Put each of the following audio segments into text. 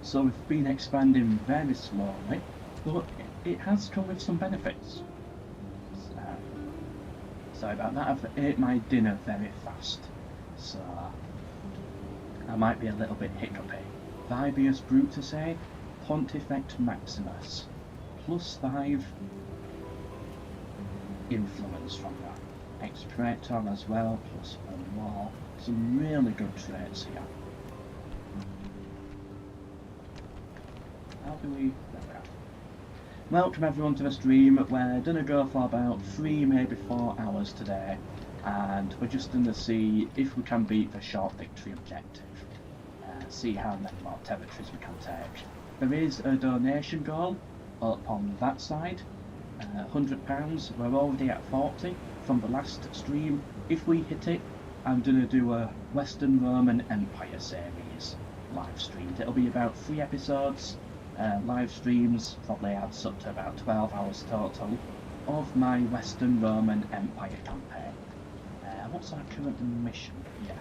So we've been expanding very slowly, but it has come with some benefits. Sorry about that, I've ate my dinner very fast, so I might be a little bit hiccupy. Vibius Brutii, Pontifex Maximus, +5 influence from that. Expector as well, +1 more. Some really good traits here. How do we... There we are. Welcome everyone to the stream. We're going to go for about 3, maybe 4 hours today, and we're just going to see if we can beat the short victory objective. See how many more territories we can take. There is a donation goal up on that side, £100. We're already at 40 from the last stream. If we hit it, I'm going to do a Western Roman Empire series live streamed. It'll be about 3 episodes. Live streams probably adds up to about 12 hours total of my Western Roman Empire campaign. What's our current mission? Yeah,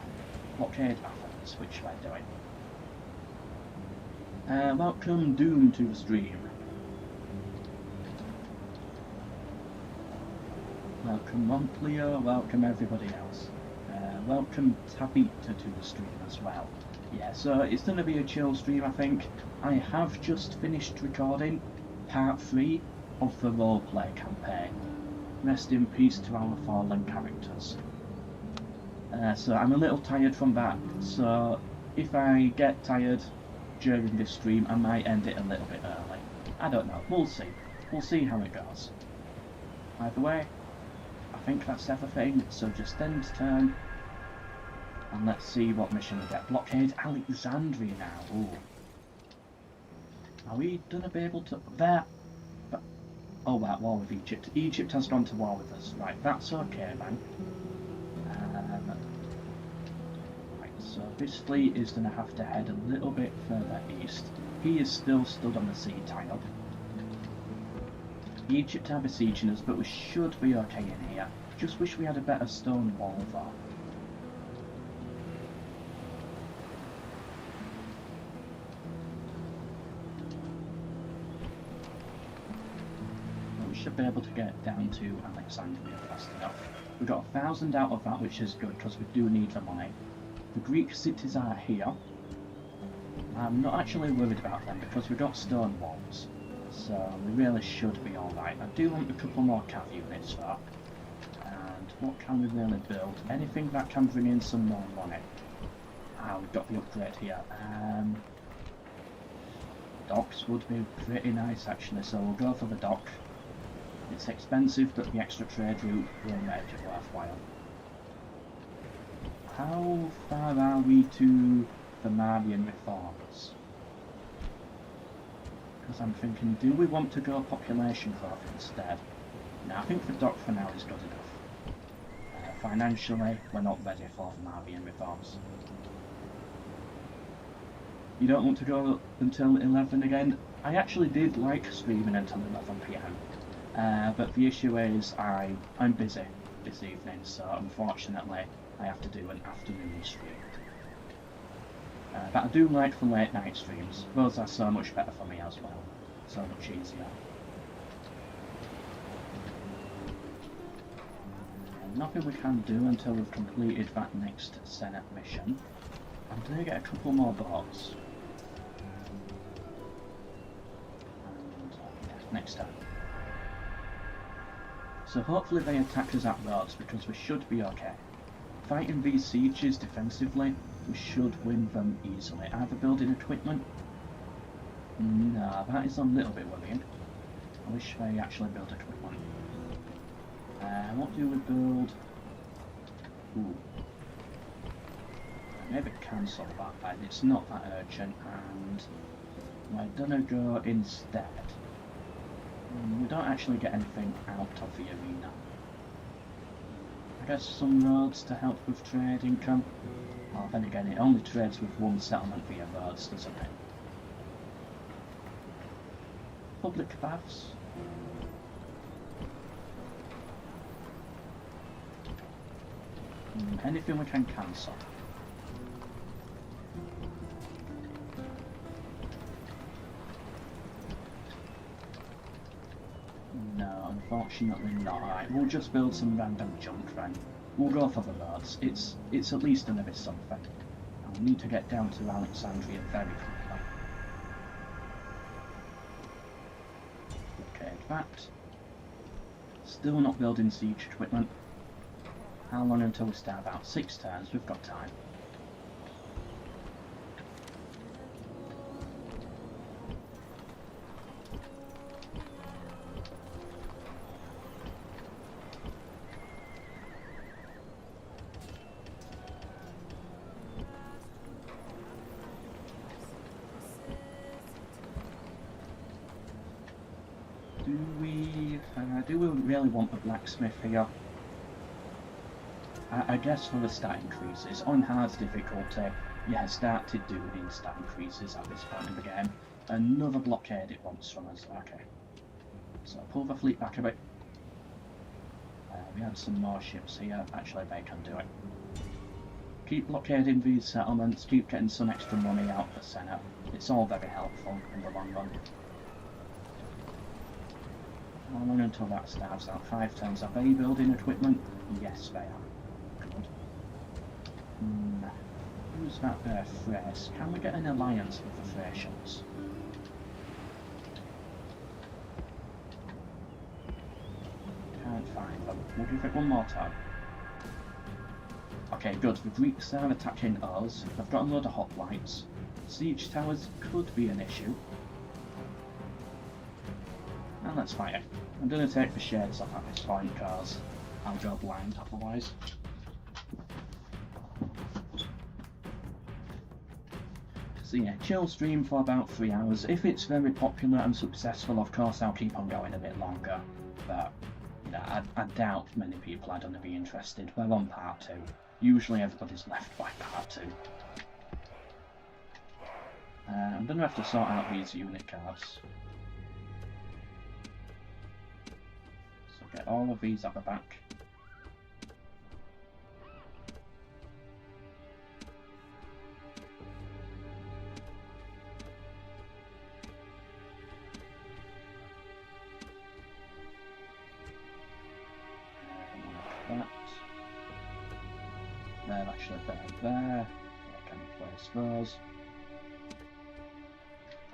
blockade Athens, which we're doing. Welcome Doom to the stream. Welcome Montclair, welcome everybody else. Welcome Tabita to the stream as well. Yeah, so it's going to be a chill stream, I think. I have just finished recording part 3 of the roleplay campaign. Rest in peace to our fallen characters. So I'm a little tired from that, so if I get tired during this stream, I might end it a little bit early. I don't know, we'll see. We'll see how it goes. Either way, I think that's everything, so just end turn. And let's see what mission we get. Blockade Alexandria now. Ooh. Are we gonna be able to... There! But, oh, we're at war with Egypt. Egypt has gone to war with us. Right, that's okay, man. Right, so this fleet is gonna have to head a little bit further east. He is still stood on the sea tile. Egypt are besieging us, but we should be okay in here. Just wish we had a better stone wall though. Should be able to get down to Alexandria fast enough. We got 1,000 out of that, which is good because we do need the money. The Greek cities are here. I'm not actually worried about them because we got stone walls, so we really should be alright. I do want a couple more cav units though. And what can we really build? Anything that can bring in some more money. Ah, we've got the upgrade here. Docks would be pretty nice actually, so we'll go for the dock. It's expensive, but the extra trade route will make it worthwhile. How far are we to the Marian reforms? Because I'm thinking, do we want to go population growth instead? No, I think the dock for now is good enough. Financially, we're not ready for the Marian reforms. You don't want to go until 11 again? I actually did like streaming until 11 PM. But the issue is I'm busy this evening, so unfortunately I have to do an afternoon stream. But I do like the late night streams. Those are so much better for me as well. So much easier. And nothing we can do until we've completed that next Senate mission. I'm going to get a couple more boats. And yeah, next time. So hopefully they attack us at Rhodes because we should be okay. Fighting these sieges defensively, we should win them easily. Either building equipment? No, that is a little bit worrying. I wish they actually build equipment. What do we build? Ooh. Maybe cancel that, but it's not that urgent, and we're gonna go instead. We don't actually get anything out of the arena. I guess some roads to help with trade income. Well, then again, it only trades with one settlement via roads, doesn't it? Public baths. Anything we can cancel. Unfortunately not. Alright, we'll just build some random junk then. We'll go for the roads. It's at least gonna be something. And we need to get down to Alexandria very quickly. Okay, that. Still not building siege equipment. How long until we start out? 6 turns, we've got time. Do we really want the blacksmith here? I guess for the stat increases. On hard difficulty, yeah, started doing stat increases at this point in the game. Another blockade it wants from us. Okay. So pull the fleet back a bit. We had some more ships here. Actually, they can do it. Keep blockading these settlements, keep getting some extra money out of the Senate. It's all very helpful in the long run. How long until that starts out? 5 turns. Are they building equipment? Yes, they are. Good. Who's that there? Thrace. Can we get an alliance with the Thracians? Can't find them. We'll give it one more time. Okay, good. The Greeks are attacking us. They've got a load of hoplites. Siege towers could be an issue. And let's fight it. I'm going to take the shades off at this point because I'll go blind otherwise. So yeah, chill stream for about 3 hours. If it's very popular and successful, of course I'll keep on going a bit longer. But yeah, I doubt many people are going to be interested. We're on part 2. Usually everybody's left by part 2. I'm going to have to sort out these unit cards. Get all of these at the back. Like that. They're actually there. I can place those.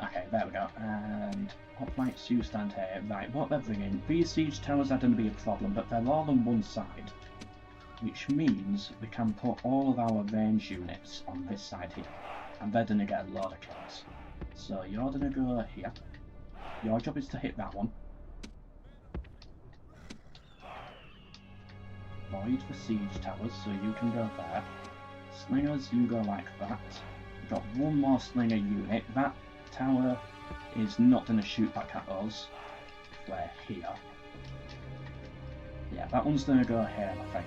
Okay, there we go. And hoplites, you stand here. Right, what they're bringing. These siege towers are going to be a problem, but they're all on one side. Which means we can put all of our range units on this side here. And they're going to get a lot of kills. So you're going to go here. Your job is to hit that one. Void the siege towers, so you can go there. Slingers, you go like that. We've got one more slinger unit. That tower is not going to shoot back at us. We're here. Yeah, that one's going to go here, I think.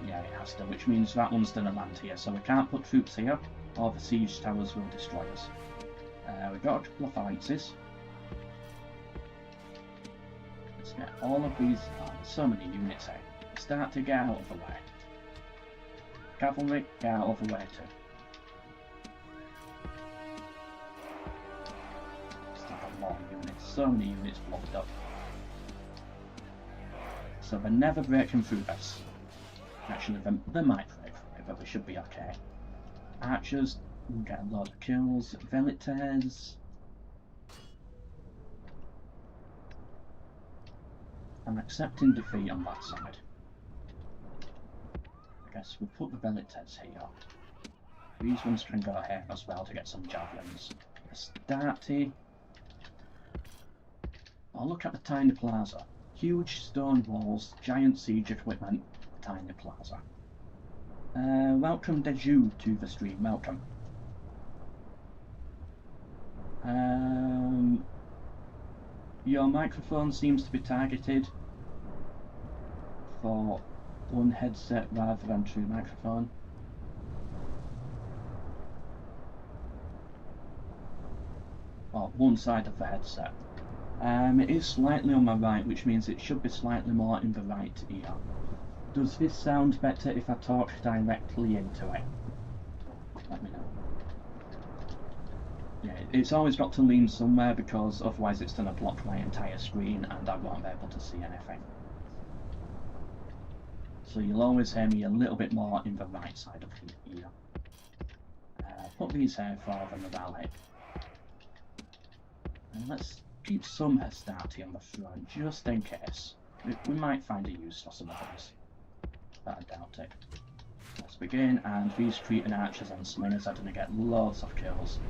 Yeah, it has to, which means that one's going to land here. So we can't put troops here, or the siege towers will destroy us. We've got a couple of phalanxes. Let's get all of these. Oh, there's so many units here. Start to get out of the way. Cavalry, get out of the way too. Units, so many units blocked up. So they're never breaking through this. Actually, they might break through it, but we should be okay. Archers, we'll get a lot of kills. Velites. I'm accepting defeat on that side. I guess we'll put the Velites here. These ones can go here as well to get some javelins. Astarte. Oh, look at the tiny plaza. Huge stone walls, giant siege equipment, tiny plaza. Welcome Deju to the stream, welcome. Your microphone seems to be targeted for one headset rather than true microphone. Well, one side of the headset. It is slightly on my right, which means it should be slightly more in the right ear. Does this sound better if I talk directly into it? Let me know. Yeah, it's always got to lean somewhere because otherwise it's going to block my entire screen and I won't be able to see anything. So you'll always hear me a little bit more in the right side of the ear. Put these here for the morale. And let's keep some Hastati on the front, just in case. We might find a use for some of these, but I doubt it. Let's begin, and these Cretan archers and slingers are going to get loads of kills.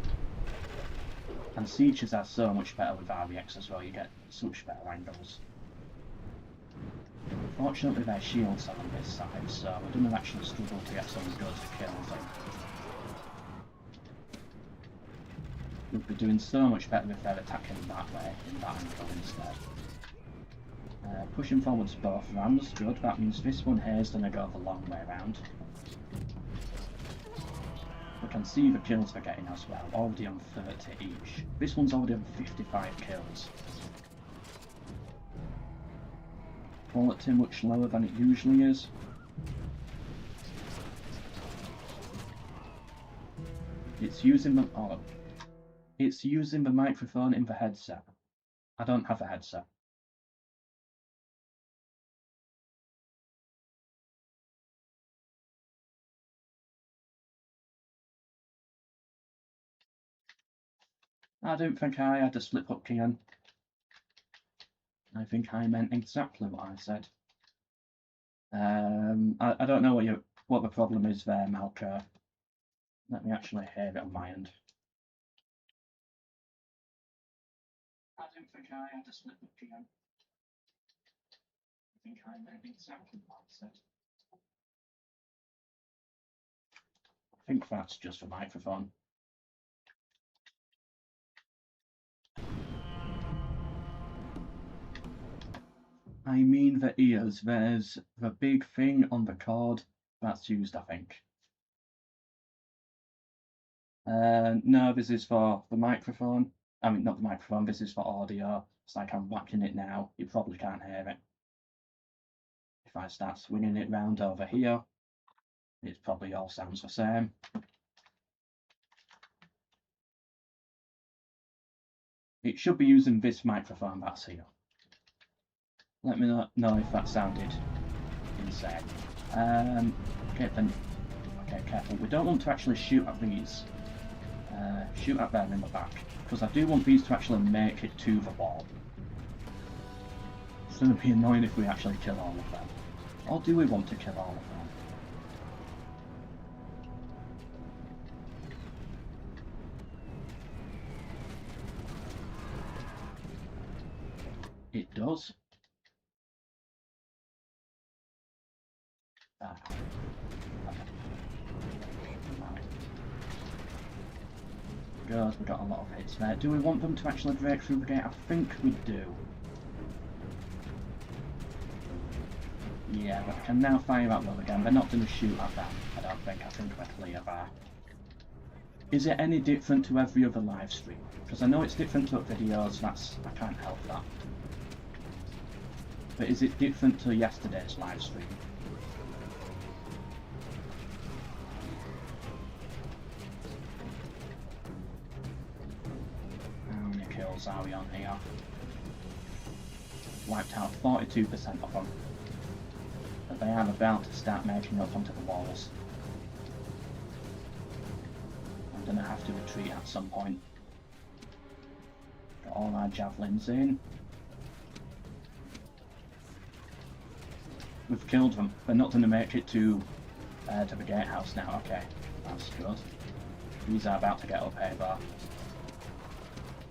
And sieges are so much better with RBX as well, you get such better angles. Fortunately their shields are on this side, so we're going to actually struggle to get some good kills in. We'd be doing so much better if they're attacking that way, in that angle instead. Pushing forwards both rams, good, that means this one here is going to go the long way around. We can see the kills they're getting as well, already on 30 each. This one's already on 55 kills. Quality much lower than it usually is. It's using the microphone in the headset. I don't have a headset. I don't think I had a slip-up key on. I think I meant exactly what I said. I don't know what the problem is there, MELKOR. Let me actually hear it on my end. I don't think I had a slip-up key on. I think I meant exactly what I said. I think that's just the microphone. I mean the ears. There's the big thing on the cord that's used, I think. No, this is for the microphone. I mean, not the microphone, this is for audio. It's like I'm whacking it now. You probably can't hear it. If I start swinging it round over here, it probably all sounds the same. It should be using this microphone that's here. Let me know if that sounded insane. Okay, then. Okay, careful. We don't want to actually shoot at these. Shoot at them in the back, because I do want these to actually make it to the wall. It's going to be annoying if we actually kill all of them. Or do we want to kill all of them? It does. Goes, we got a lot of hits there. Do we want them to actually break through the gate? I think we do. Yeah, but I can now fire at them again. They're not going to shoot at them, I don't think. I think we're clear there. Is it any different to every other live stream? Because I know it's different to videos, I can't help that. But is it different to yesterday's live stream? How many kills are we on here? Wiped out 42% of them. But they are about to start making up onto the walls. I'm going to have to retreat at some point. Got all our javelins in. We've killed them. They're not going to make it to the gatehouse now. Okay, that's good. These are about to get up here, but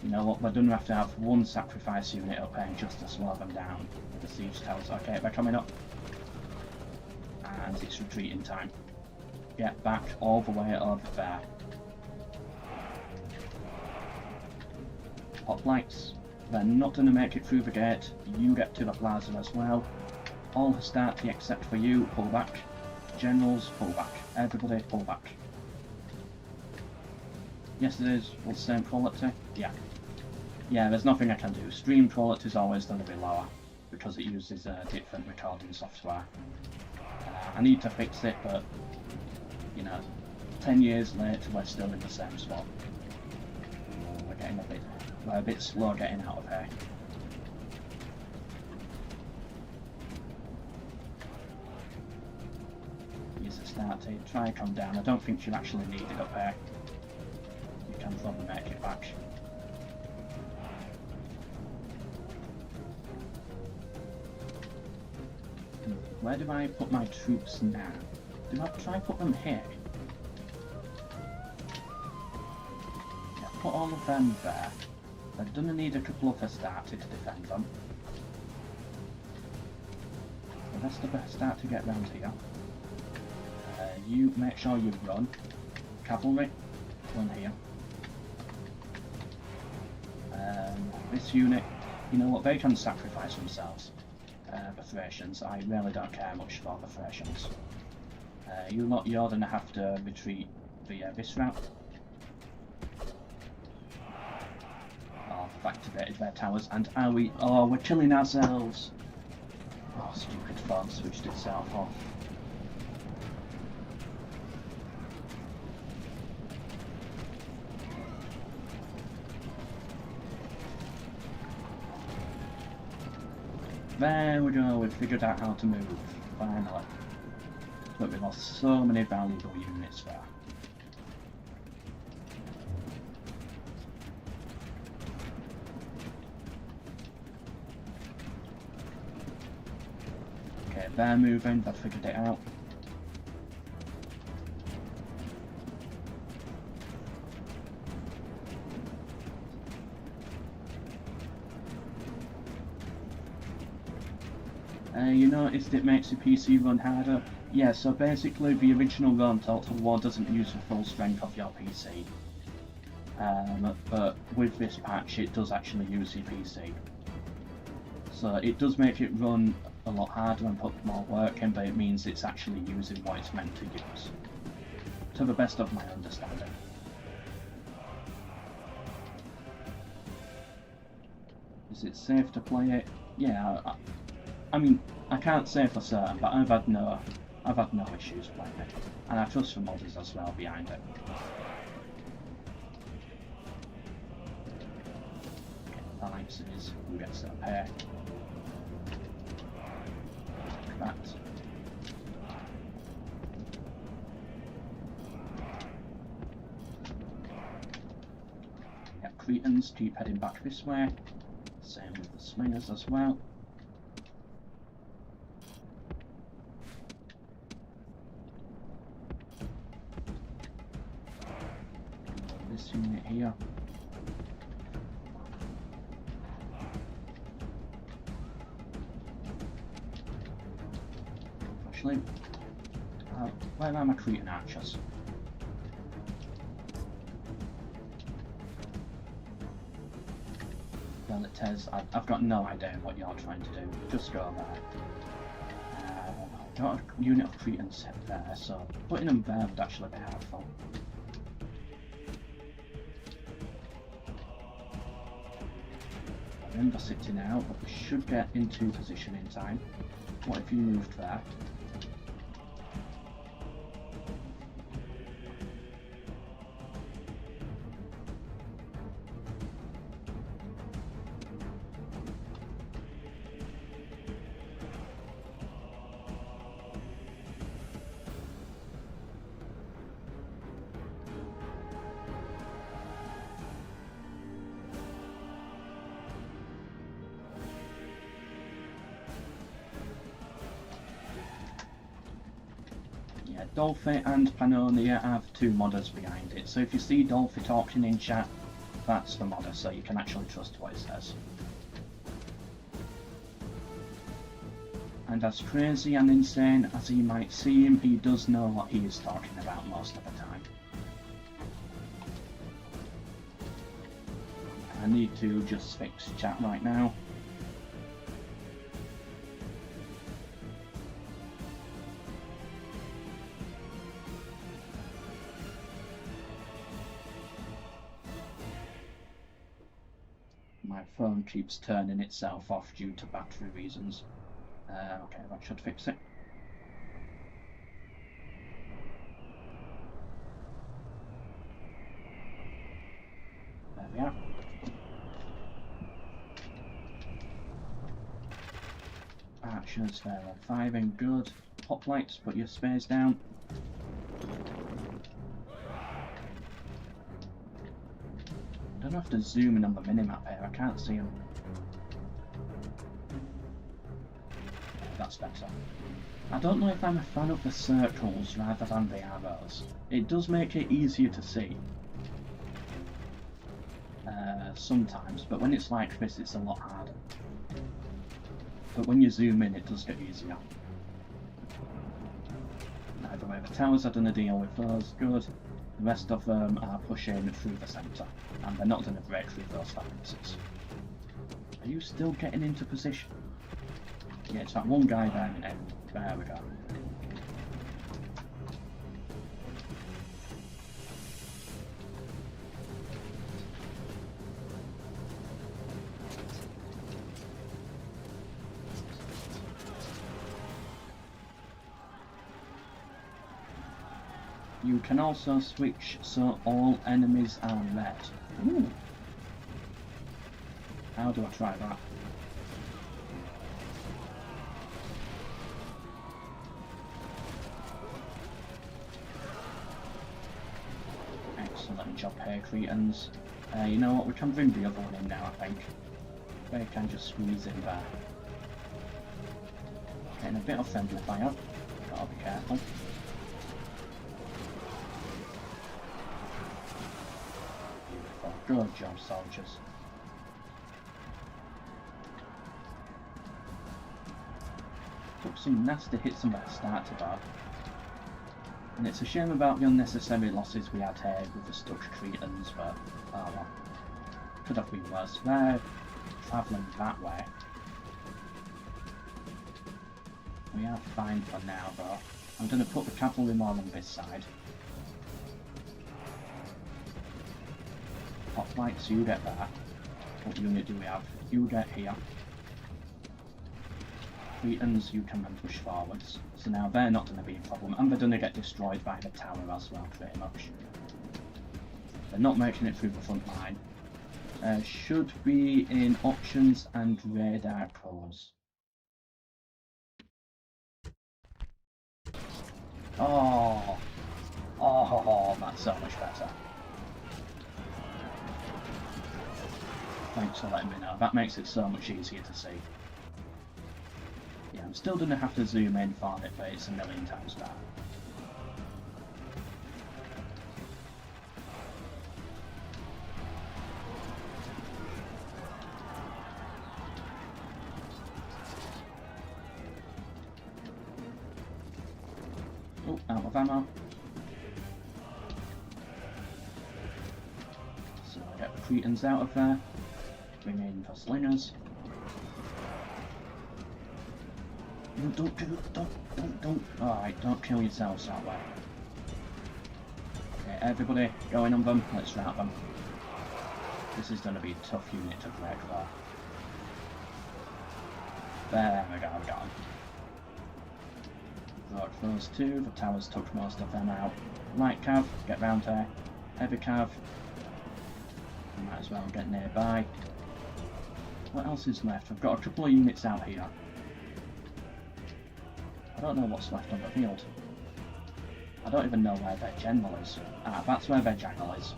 you know what? We're going to have one sacrifice unit up here just to slow them down. The siege towers. Okay, they're coming up, and it's retreating time. Get back all the way over there. Hoplites. They're not going to make it through the gate. You get to the plaza as well. All Hastati except for you, pull back. Generals, pull back. Everybody, pull back. Yesterday's was the same quality? Yeah. Yeah, there's nothing I can do. Stream quality is always going to be lower because it uses different recording software. I need to fix it, but, you know, 10 years later we're still in the same spot. We're a bit slow getting out of here. Use the start to try and come down. I don't think you actually need it up here. You can probably make it back. Where do I put my troops now? Do I try and put them here? Yeah, put all of them there. They're gonna need a couple of start to defend them. The rest of the start to get round here. You make sure you run. Cavalry, run here. This unit, you know what, they can sacrifice themselves. The Thracians, I really don't care much for the Thracians. You're gonna have to retreat via this route. Oh, they've activated their towers, and we're killing ourselves! Oh, stupid phone switched itself off. There we go, we've figured out how to move, finally. But we lost so many valuable units there. Okay, they're moving, they've figured it out. You noticed it makes the PC run harder? Yeah, so basically the original run Total War doesn't use the full strength of your PC. But with this patch it does actually use your PC. So it does make it run a lot harder and put more work in, but it means it's actually using what it's meant to use. To the best of my understanding. Is it safe to play it? Yeah, I mean, I can't say for certain, but I've had no issues playing it, and I trust the modders as well behind it. Okay, alliances, we'll get set up here. Like that. Yeah, Cretans keep heading back this way. Same with the slingers as well. This unit here. Actually, where are my Cretan archers? Well, it says I've got no idea what you're trying to do. Just go there. Got a unit of Cretans there, so putting them there would actually be helpful. Remember sitting out, but we should get into position in time. What if you moved there? Dolphy and Pannonia have two modders behind it, so if you see Dolphy talking in chat, that's the modder, so you can actually trust what it says. And as crazy and insane as he might seem, he does know what he is talking about most of the time. I need to just fix chat right now. My phone keeps turning itself off due to battery reasons. Okay, that should fix it. There we are. archers, they're all firing, good. Hoplites, put your spears down. I don't have to zoom in on the minimap here, I can't see them. Yeah, that's better. I don't know if I'm a fan of the circles rather than the arrows. It does make it easier to see. Sometimes, but when it's like this it's a lot harder. But when you zoom in it does get easier. Either way, the towers are done a deal with those, good. The rest of them are pushing through the centre, and they're not going to break through those phalanxes. Are you still getting into position? Yeah, it's that one guy there, and there we go. You can also switch so all enemies are red. Ooh. How do I try that? Excellent job here, Cretans. You know what, we can bring the other one in now, I think. They can just squeeze in there. Getting a bit of friendly fire. Gotta be careful. Good job, soldiers. Took some nasty hits on that start to that. And it's a shame about the unnecessary losses we had here with the stuck Cretans, but oh well. Could have been worse. They're travelling that way. We are fine for now though. I'm going to put the cavalry more on this side. Hoplites, you get there. What unit do we have? You get here. Cretans, you can then push forwards. So now they're not going to be a problem, and they're going to get destroyed by the tower as well, pretty much. They're not making it through the front line. Should be in options and radar codes. Oh, that's so much better. Thanks for letting me know. That makes it so much easier to see. Yeah, I'm still going to have to zoom in for it, but it's a million times better. Oh, out of ammo. So I get the Cretans out of there. Bring in the slingers. Don't. Alright, don't kill yourselves that way. Okay, everybody, go in on them. Let's rout them. This is going to be a tough unit to break though. There we go, we got them. Broke those two, the towers took most of them out. Light cav, get round here. Heavy cav. Might as well get nearby. What else is left? I've got a couple of units out here. I don't know what's left on the field. I don't even know where their general is. Ah, that's where their general is.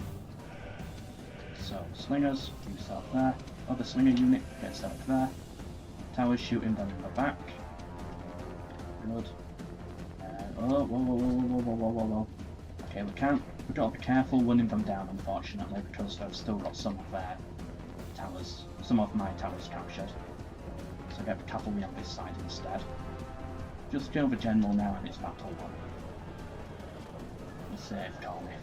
So, slingers, you set up there. Other slinger unit, get set up there. Towers shooting them in the back. Good. Whoa. Okay, we've got to be careful running them down, unfortunately, because they've still got some of their towers, some of my towers captured. So get the cavalry on this side instead. Just kill the general now and it's battle one. We're safe, Colby.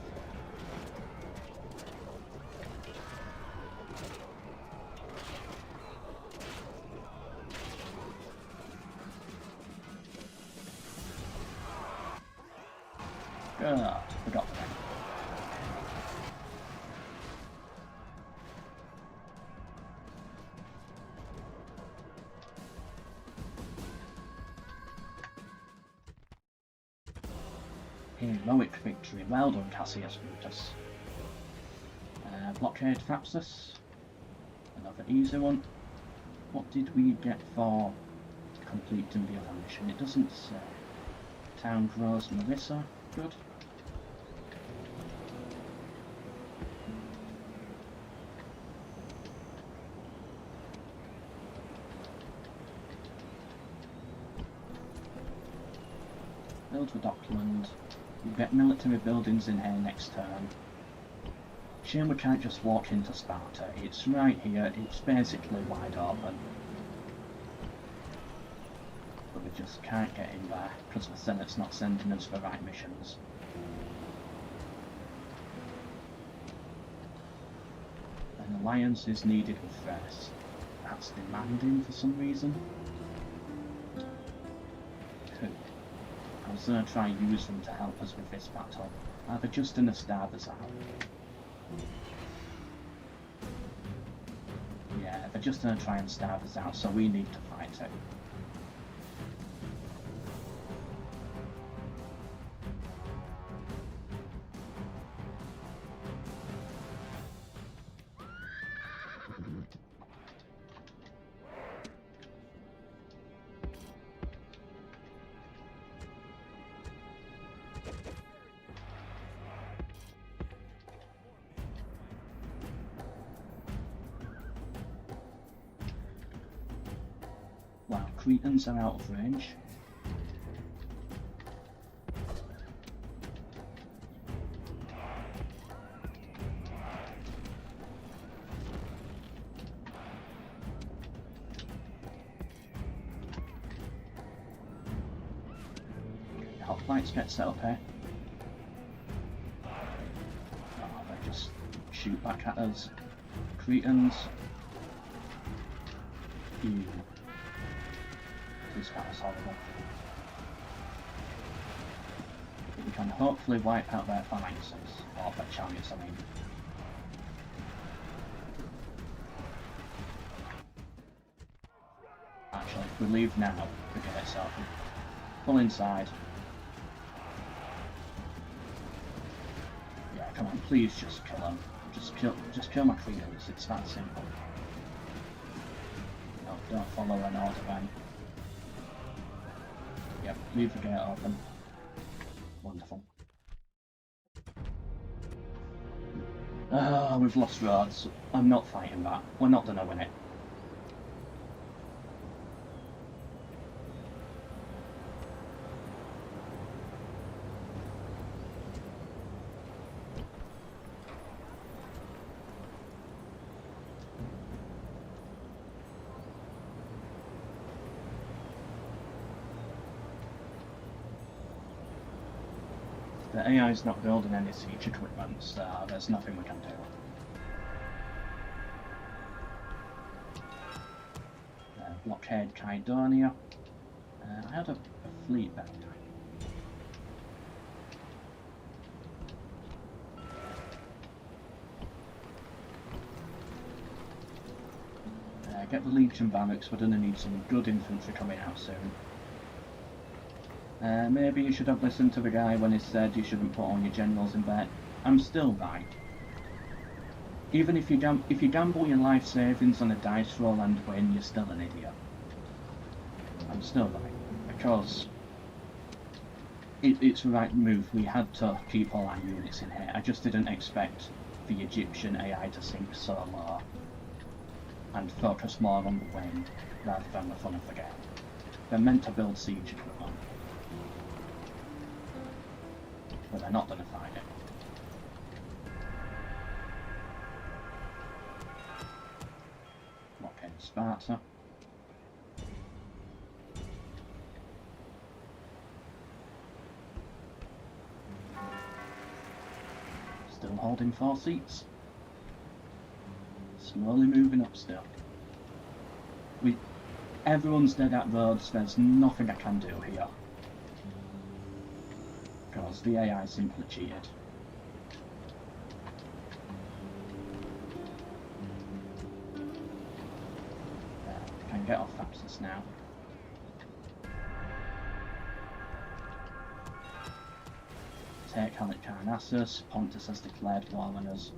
Good, we got them. Heroic victory, well done Cassius Brutus. Blockade Thapsus, another easy one. What did we get for completing the other mission? It doesn't say. Town grows Melissa. Good. Build a document. You get military buildings in here next turn. Shame we can't just walk into Sparta. It's right here. It's basically wide open. But we just can't get in there because the Senate's not sending us the right missions. An alliance is needed with Thrace. That's demanding for some reason. Cool. I was going to try and use them to help us with this battle. They're just in the starve us out. Yeah, they're just going to try and starve us out, so we need to fight it. Wow, Cretans are out of range. Hoplites get set up here. Oh, they just shoot back at us. Cretans. Ew. This battle's horrible. We can hopefully wipe out their phalanxes, or their chariots, I mean. Actually, if we leave now, we get it sorted. Pull inside. Yeah, come on, please just kill them. Just kill my Cretans, it's that simple. No, don't follow an order then. Yep, leave the gate open. Wonderful. We've lost roads. I'm not fighting that. We're not gonna win it. The AI's not building any siege equipment, so there's nothing we can do. Blockade Kydonia. I had a fleet back there. Get the Legion barracks, we're gonna need some good infantry coming out soon. Maybe you should have listened to the guy when he said you shouldn't put all your generals in bed. I'm still right. Even if you gamble your life savings on a dice roll and win, you're still an idiot. I'm still right. Because it's the right move. We had to keep all our units in here. I just didn't expect the Egyptian AI to sink so low and focus more on the win rather than the fun of the game. They're meant to build siege equipment. But they're not going to find it. Okay, Sparta. Still holding 4 seats. Slowly moving up still. Everyone's dead at roads, there's nothing I can do here. Because the AI simply cheated. Can get off Thapsus now. Take Halicarnassus. Pontus has declared war on us.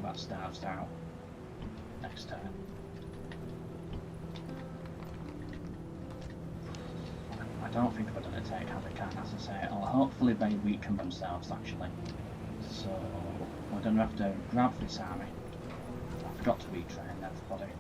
that starves out next turn. I don't think we're going to take Havocan, as I say, or hopefully they weaken themselves actually. So we're going to have to grab this army. I forgot to retrain everybody.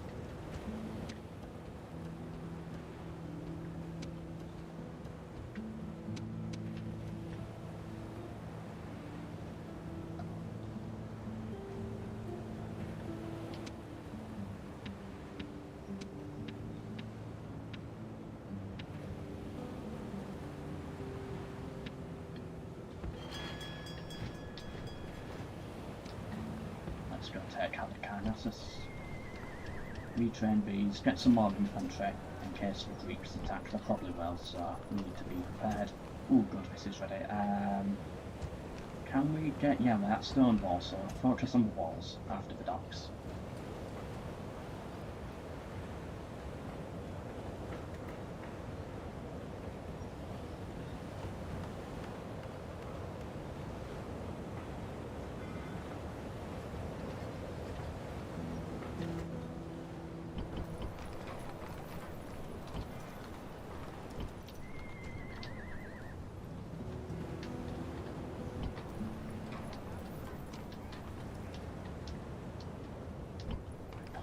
Let's go take out the Carnassus. Retrain bees, get some more infantry in case the Greeks attack. They probably will, so we need to be prepared. Oh good, this is ready. Can we get, yeah, that stone wall, so focus on the walls after the docks.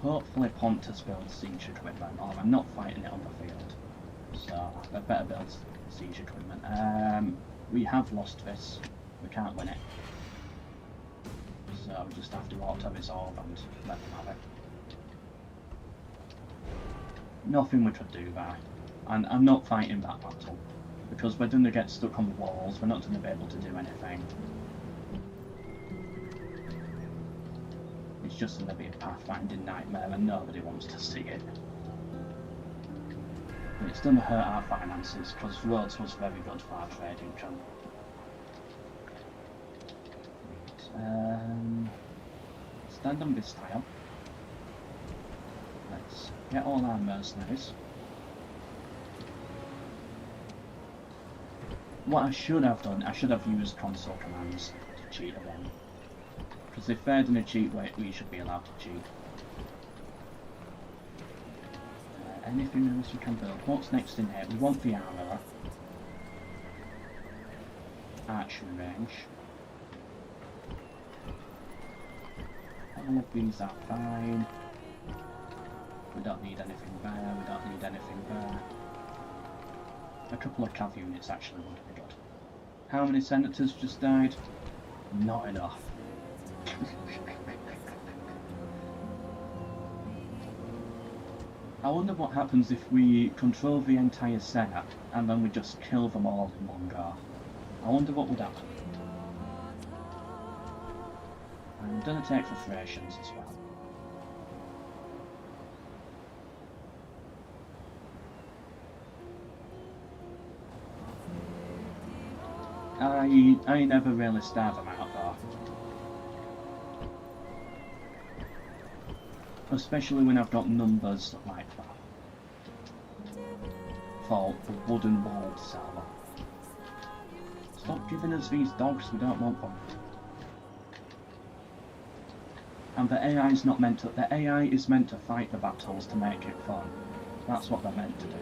Hopefully Pontus builds siege equipment, or I'm not fighting it on the field, so I better build siege equipment. We have lost this, we can't win it, so we just have to auto-resolve and let them have it. Nothing we could do there, and I'm not fighting that battle, because we're going to get stuck on the walls, we're not going to be able to do anything. It's just going to be a pathfinding nightmare and nobody wants to see it. And it's going to hurt our finances because Rhodes was very good for our trading channel. Stand on this tile. Let's get all our mercenaries. What I should have done, I should have used console commands to cheat again. Because if they're going to cheat, we should be allowed to cheat. Anything else we can build? What's next in here? We want the armourer. Archery range. All of these are fine. We don't need anything there, we don't need anything there. A couple of cav units actually would be good. How many senators just died? Not enough. I wonder what happens if we control the entire Senate and then we just kill them all in one go. I wonder what would happen. I'm going to take frustrations as well. I never really starve them out though. Especially when I've got numbers like that. For the wooden walled seller. Stop giving us these dogs, we don't want them. And the AI is not meant to, the AI is meant to fight the battles to make it fun. That's what they're meant to do.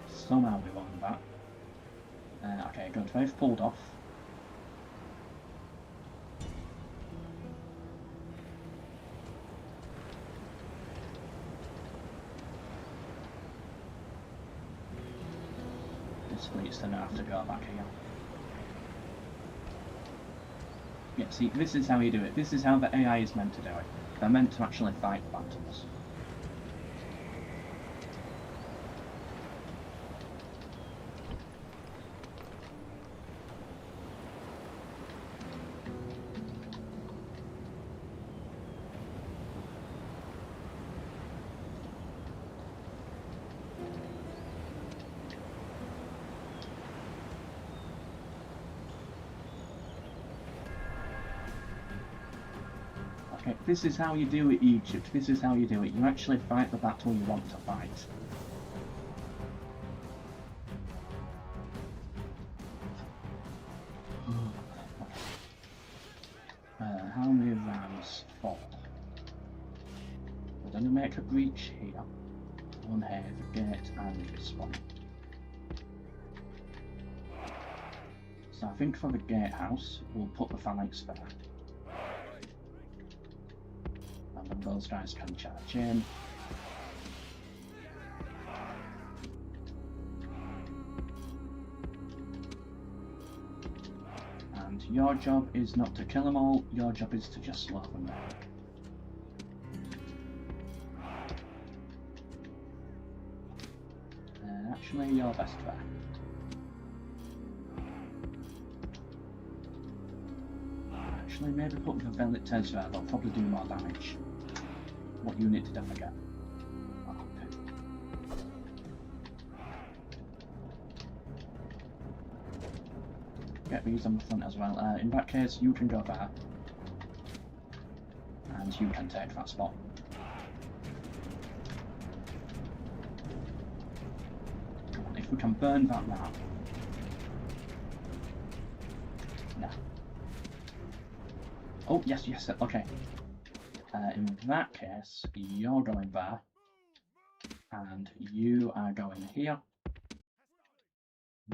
Somehow we won that. Okay, good, they've pulled off. This fleet's gonna have to go back here. Yeah, see, this is how you do it. This is how the AI is meant to do it. They're meant to actually fight the battles. Okay, this is how you do it, Egypt. This is how you do it. You actually fight the battle you want to fight. we're going to make a breach here. One here, the gate, and this one. So I think for the gatehouse, we'll put the phalanx there. And then those guys can charge in. And your job is not to kill them all, your job is to just slow them down. Actually, you're best there. Actually, maybe put the Velites there, they'll probably do more damage. What unit did I forget? Oh, okay. Get these on the front as well. In that case, you can go there. And you can take that spot. We can burn that now. No. Oh, yes, yes, okay. In that case, you're going there. And you are going here.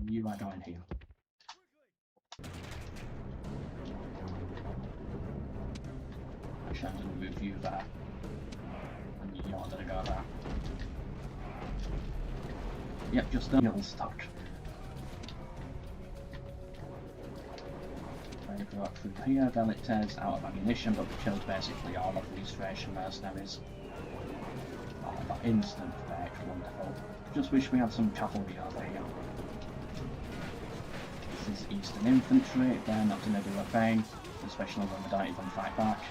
You are going here. Actually, I'm going to move you there. And you're going to go there. Yep, just a little stuck. They go up through here, Velites out of ammunition, but we killed basically all of these Thracian mercenaries. Oh, that instant effect, wonderful. Just wish we had some cavalry over here. This is Eastern infantry, they're not going to do a thing, especially when we don't even fight back.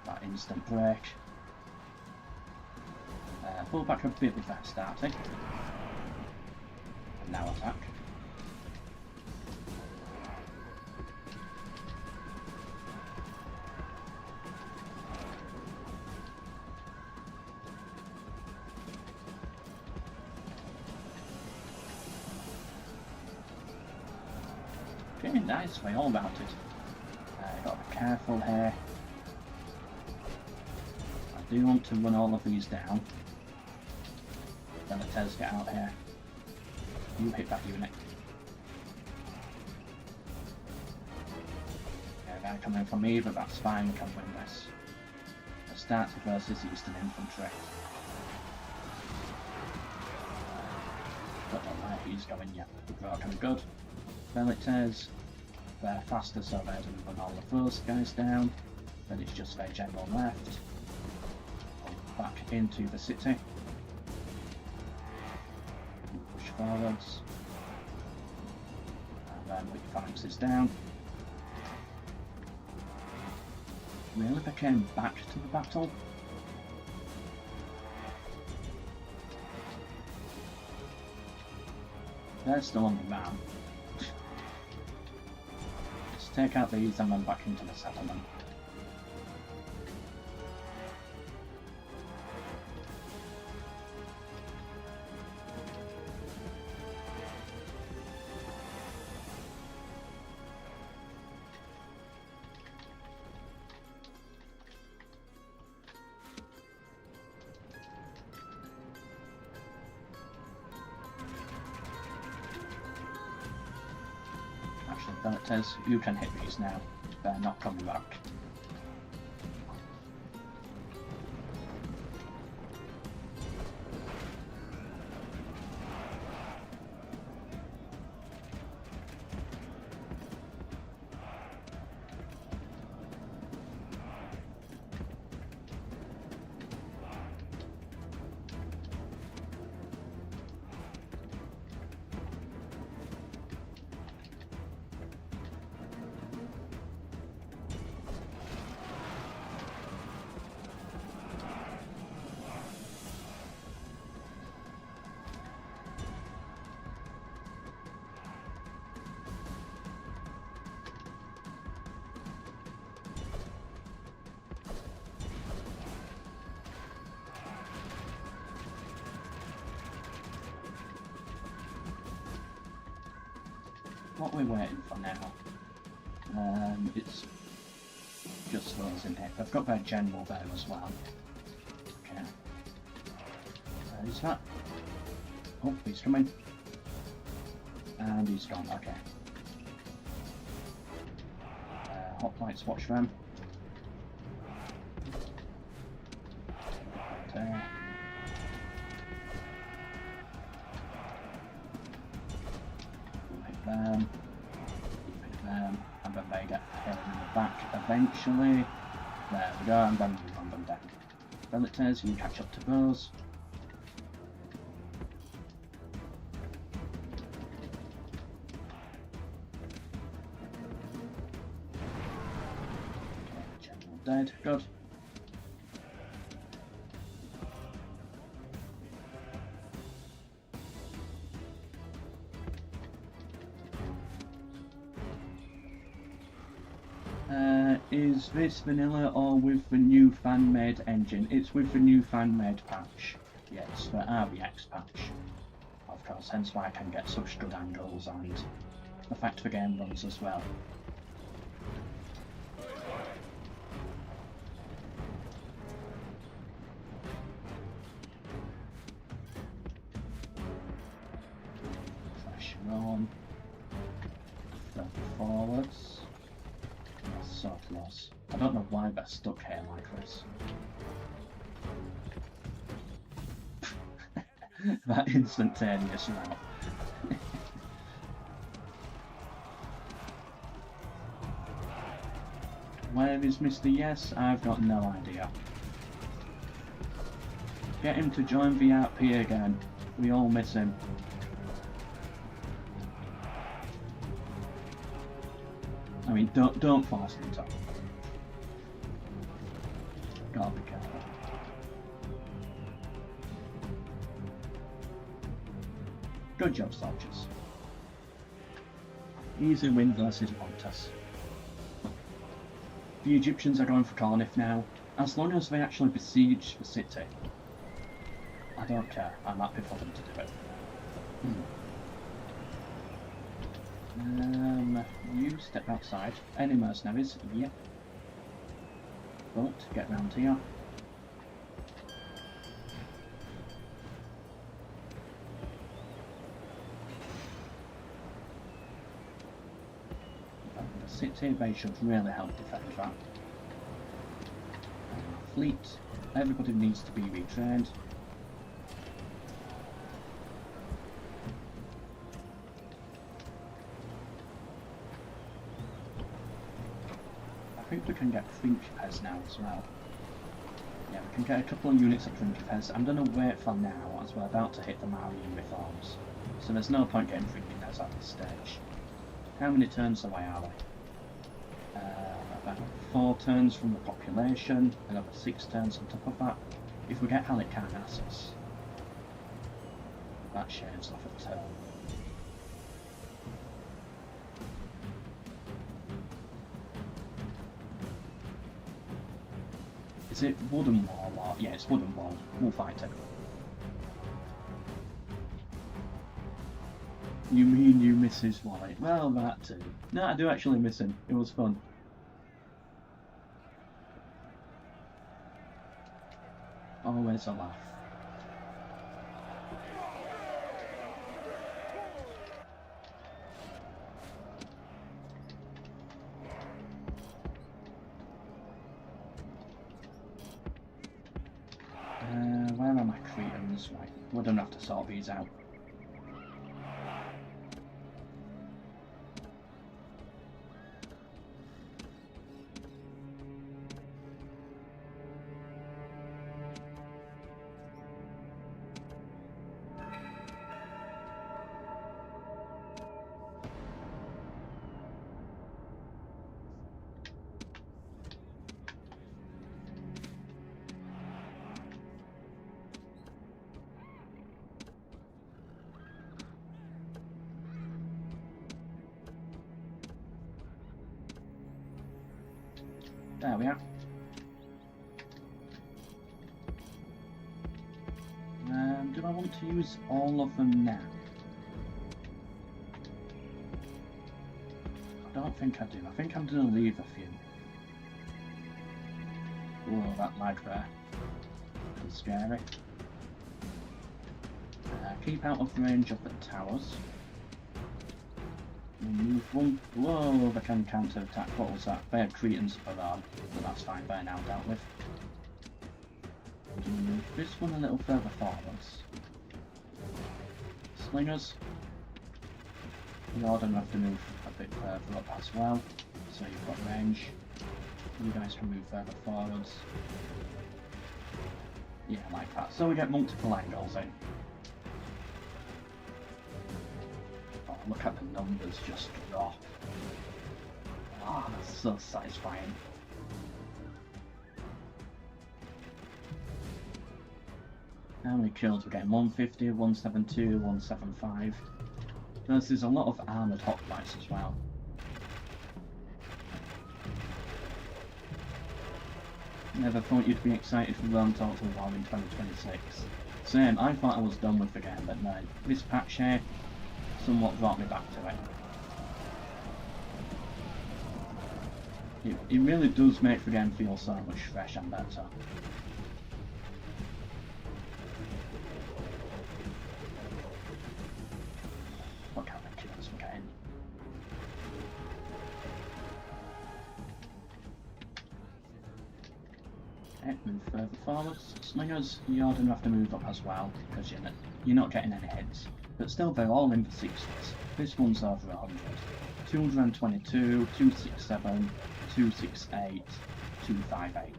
That instant break. Pull back a bit with that starting. Now attack. Okay, nice, we all mounted. Gotta be careful here. I do want to run all of these down. Then the Tez get out here. You hit that unit. Yeah, they're coming from me, but that's fine, we can win this. Astarte versus Eastern Infantry. Don't know where he's going yet. We're looking good. Velites, they're faster, so they're going to run all of those guys down. Then it's just their general left. Back into the city. Push forwards. And then put your phalanxes down. Really, they came back to the battle? They're still on the man. Let's take out these and then back into the settlement. Velites, you can hit these now. They're not coming back. What we're waiting for now, it's just those in here. They've got their general there as well. Okay. Where's that? Oh, he's coming. And he's gone, okay. Hoplites, watch them. There. Pick them, and then they get hit in the back eventually. There we go, and then we run them down. Villagers, you catch up to those. Okay, general dead, good. Is this vanilla or with the new fan-made engine? It's with the new fan-made patch. Yes, the RBX patch. Of course, hence why I can get such good angles and the fact the game runs as well. Pressure on. Further forwards. So close. I don't know why they're stuck here like this. That instantaneous route. Where is Mr. Yes? I've got no idea. Get him to join VRP again. We all miss him. I mean, don't force him to. Gotta be careful. Good job, soldiers. Easy win versus Montes. The Egyptians are going for Carnif now. As long as they actually besiege the city, I don't care. I'm happy for them to do it. You step outside. Any mercenaries? Yep. But get round here. The city, they should really help defend that. Fleet. Everybody needs to be retrained. I think we can get Principes now as well. Yeah, we can get a couple of units of Principes. I'm going to wait for now as we're about to hit the Marian reforms. So there's no point getting Principes at this stage. How many turns away are we? About 4 turns from the population, another 6 turns on top of that. If we get Halicarnassus, that shaves off a turn. Is it wooden wall or... yeah, it's wooden wall. We'll fight it. You mean you miss his wallet? Well, that too. No, I do actually miss him. It was fun. Always a laugh. Where are my Cretans? Right, we don't have to sort these out. There we are. Do I want to use all of them now? I don't think I do. I think I'm going to leave a few. Whoa, that lag there. That's scary. keep out of range of the towers. Move one. Whoa, they can counter attack. What was that? They had Cretans for that, but that's fine, they're now dealt with. Move this one a little further forwards. Slingers. You're going to have to move a bit further up as well, so you've got range. You guys can move further forwards. Yeah, like that. So we get multiple angles in. Oh, look at the numbers just drop. Ah, oh, that's so satisfying. How many kills we're getting? 150, 172, 175. There's a lot of armoured hoplites as well. Never thought you'd be excited for Rome Total War in 2026. Same, I thought I was done with the game, but no. This patch here somewhat brought me back to it. It really does make the game feel so much fresh and better. Look how many kills we're getting. Okay, move further forwards. Slingers, you're going to have to move up as well, because you're not getting any hits. But still, they're all in the 60s. This one's over 100. 222, 267, 268, 258.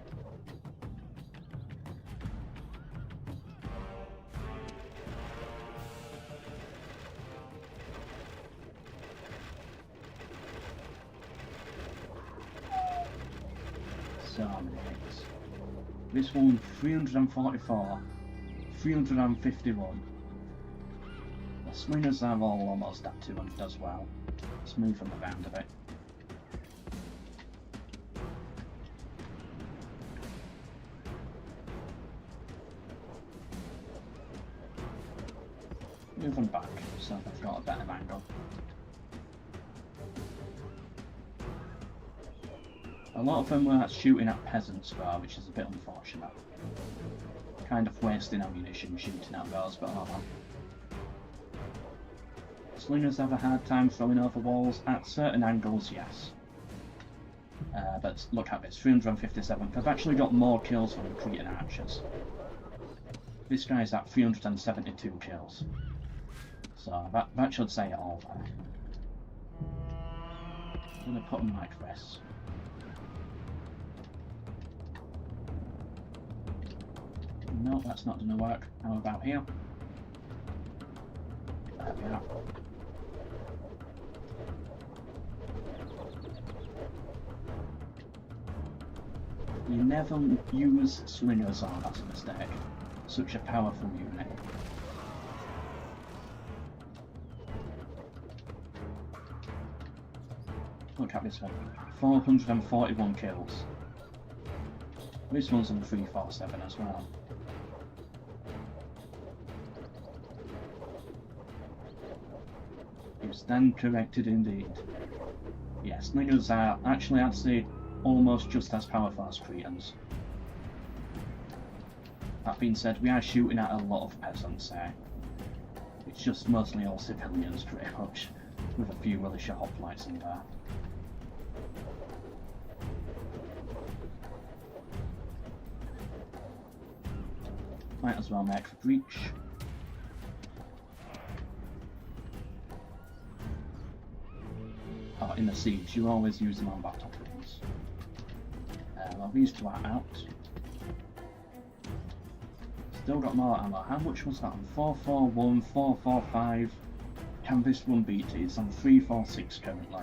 So many hits. This one, 344, 351. The slingers are all almost at 200 as well. Let's move them around a bit. Move them back so they've got a better angle. A lot of them were shooting at peasants though, which is a bit unfortunate. Kind of wasting ammunition shooting at those, but oh well. Slingers have a hard time throwing over walls at certain angles, yes. But look at this, 357. They've actually got more kills than the Cretan archers. This guy's at 372 kills. So that should say it all there. I'm going to put them like this. No, that's not going to work. How about here? There we are. You never use slingers on, that's a mistake. Such a powerful unit. Look at this one. 441 kills. This one's on 347 as well. You stand corrected indeed. Yes, slingers are actually, I'd say, almost just as powerful as Cretans. That being said, we are shooting at a lot of peasants here. It's just mostly all civilians, pretty much, with a few militia hoplites in there. Might as well make the breach. Oh, in the siege, you always use them on battlefields. Well, these two are out. Still got more ammo. How much was that on? 441, 445. Can this one beat it? It's on 346 currently.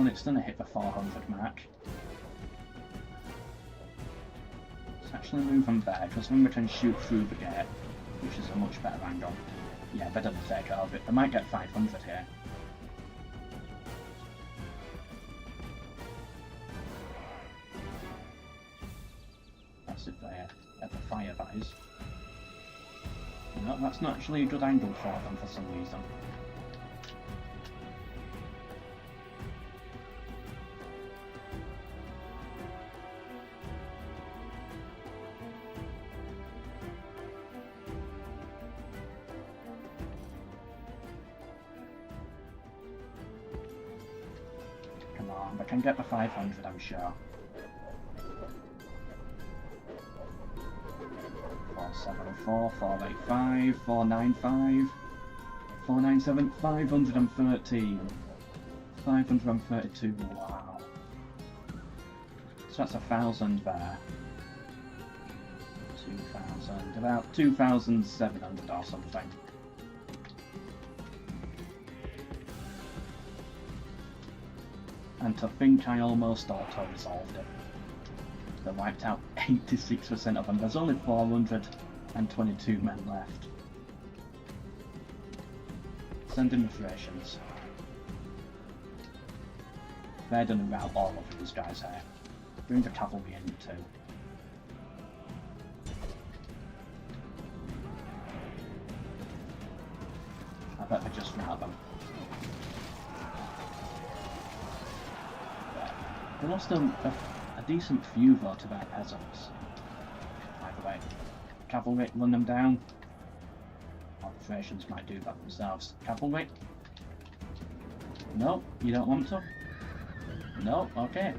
It's going to hit the 400 mark. Let's actually move them there, because then we can shoot through the gate, which is a much better angle. Yeah, they don't take over it. They might get 500 here. close if they ever fire, that is. No, that's not actually a good angle for them for some reason. Come on, I can get the 500, I'm sure. 474, 485, 495, 497, 513, 532, wow. So that's 1,000 there. 2,000, about 2,700 or something. And to think I almost auto-resolved it. They wiped out 86% of them. There's only 422 men left. Send in the rations. They're gonna rout all of these guys here. Bring the cavalry in too. I bet they just rout them. They lost a decent few though to their peasants. Either way, cavalry, run them down. Operations might do that themselves. Cavalry? No, you don't want to? No, okay.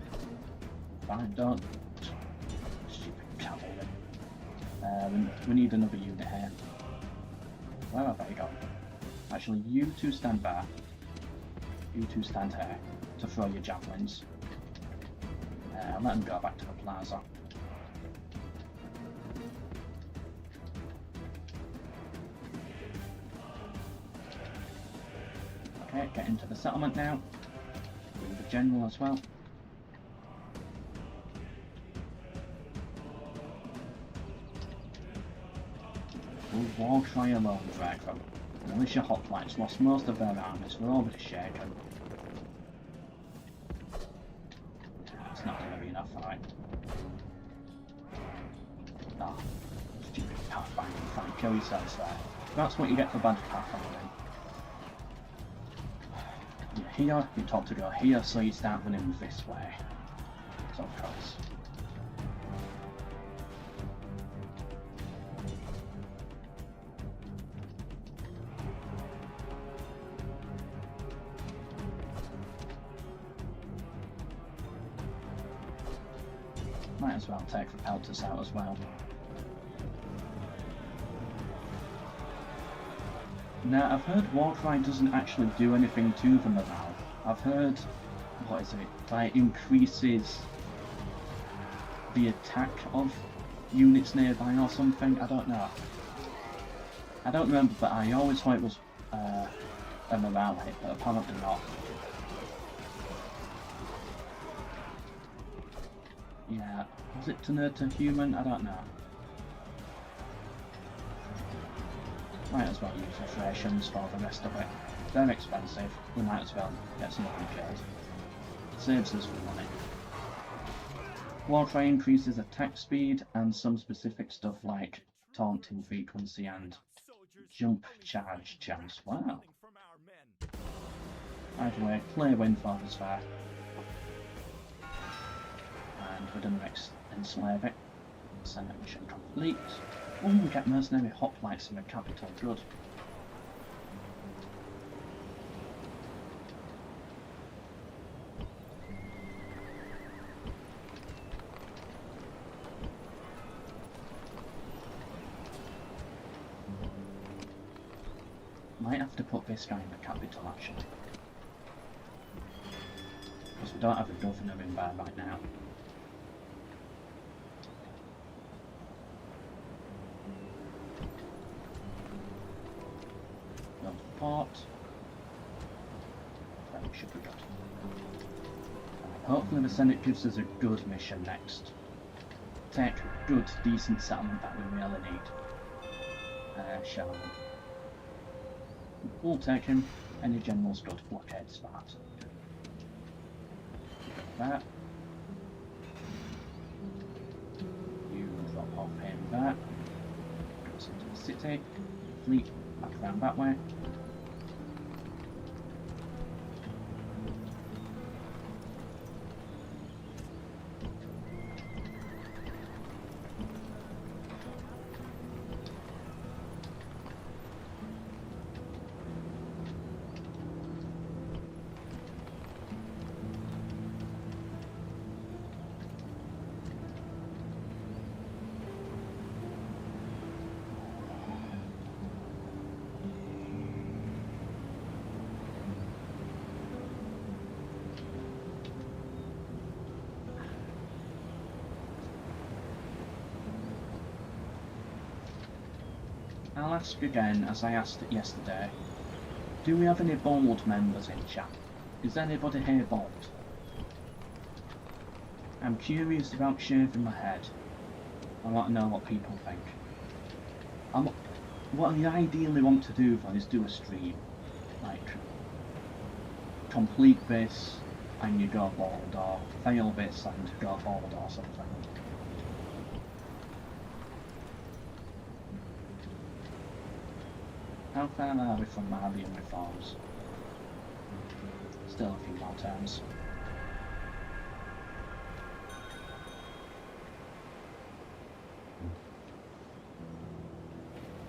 Fine, don't. Stupid cavalry. We need another unit here. Where have they gone? Actually, you two stand there. You two stand here to throw your javelins. Let them go back to the plaza. Okay, get into the settlement now. Bring the general as well. War cry alone, Draco. Militia hoplites lost most of their armies, we're already shaken. It's not going to be enough, alright. Ah, stupid pathfinding fight, kill yourselves there. That's what you get for bad pathfinding. You're here, you're told to go here, so you start running this way. So of course. Might as well take the pelters out as well. Now, I've heard Warcry doesn't actually do anything to them now. I've heard, what is it, like increases the attack of units nearby or something, I don't know. I don't remember, but I always thought it was a morale hit, but apparently not. Yeah, was it to nerd to human? I don't know. Might as well use the rations for the rest of it. They're expensive, we might as well get some of them killed. Saves us for money. Warcry increases attack speed and some specific stuff like taunting frequency and jump charge chance. Wow. Either way, clear win for us there. And we're done enslave it. Senate mission complete. Oh, we get mercenary hoplites in the capital, good. Might have to put this guy in the capital actually. Because we don't have a governor in there right now. Port. Then we should be good. And hopefully the Senate gives us a good mission next. Take a good, decent settlement that we really need. Shall we? We'll take him. Any general's good. Blockade smart. That. You drop of him there. Goes into the city. Fleet back around that way. I'll ask again, as I asked it yesterday, do we have any bold members in chat? Is anybody here bold? I'm curious about shaving my head. I want to know what people think. What I ideally want to do is do a stream. Like, complete this and you go bald, or fail this and go bald or something. How far are we from Marian reforms? Still a few more terms.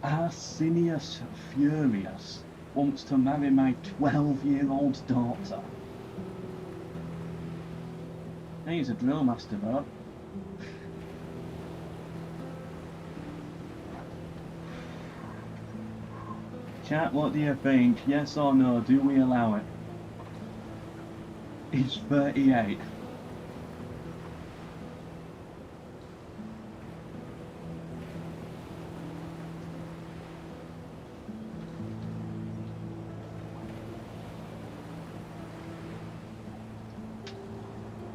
Arsenius Furious wants to marry my 12-year-old daughter. He's a drill master though. Chat, what do you think? Yes or no? Do we allow it? He's 38.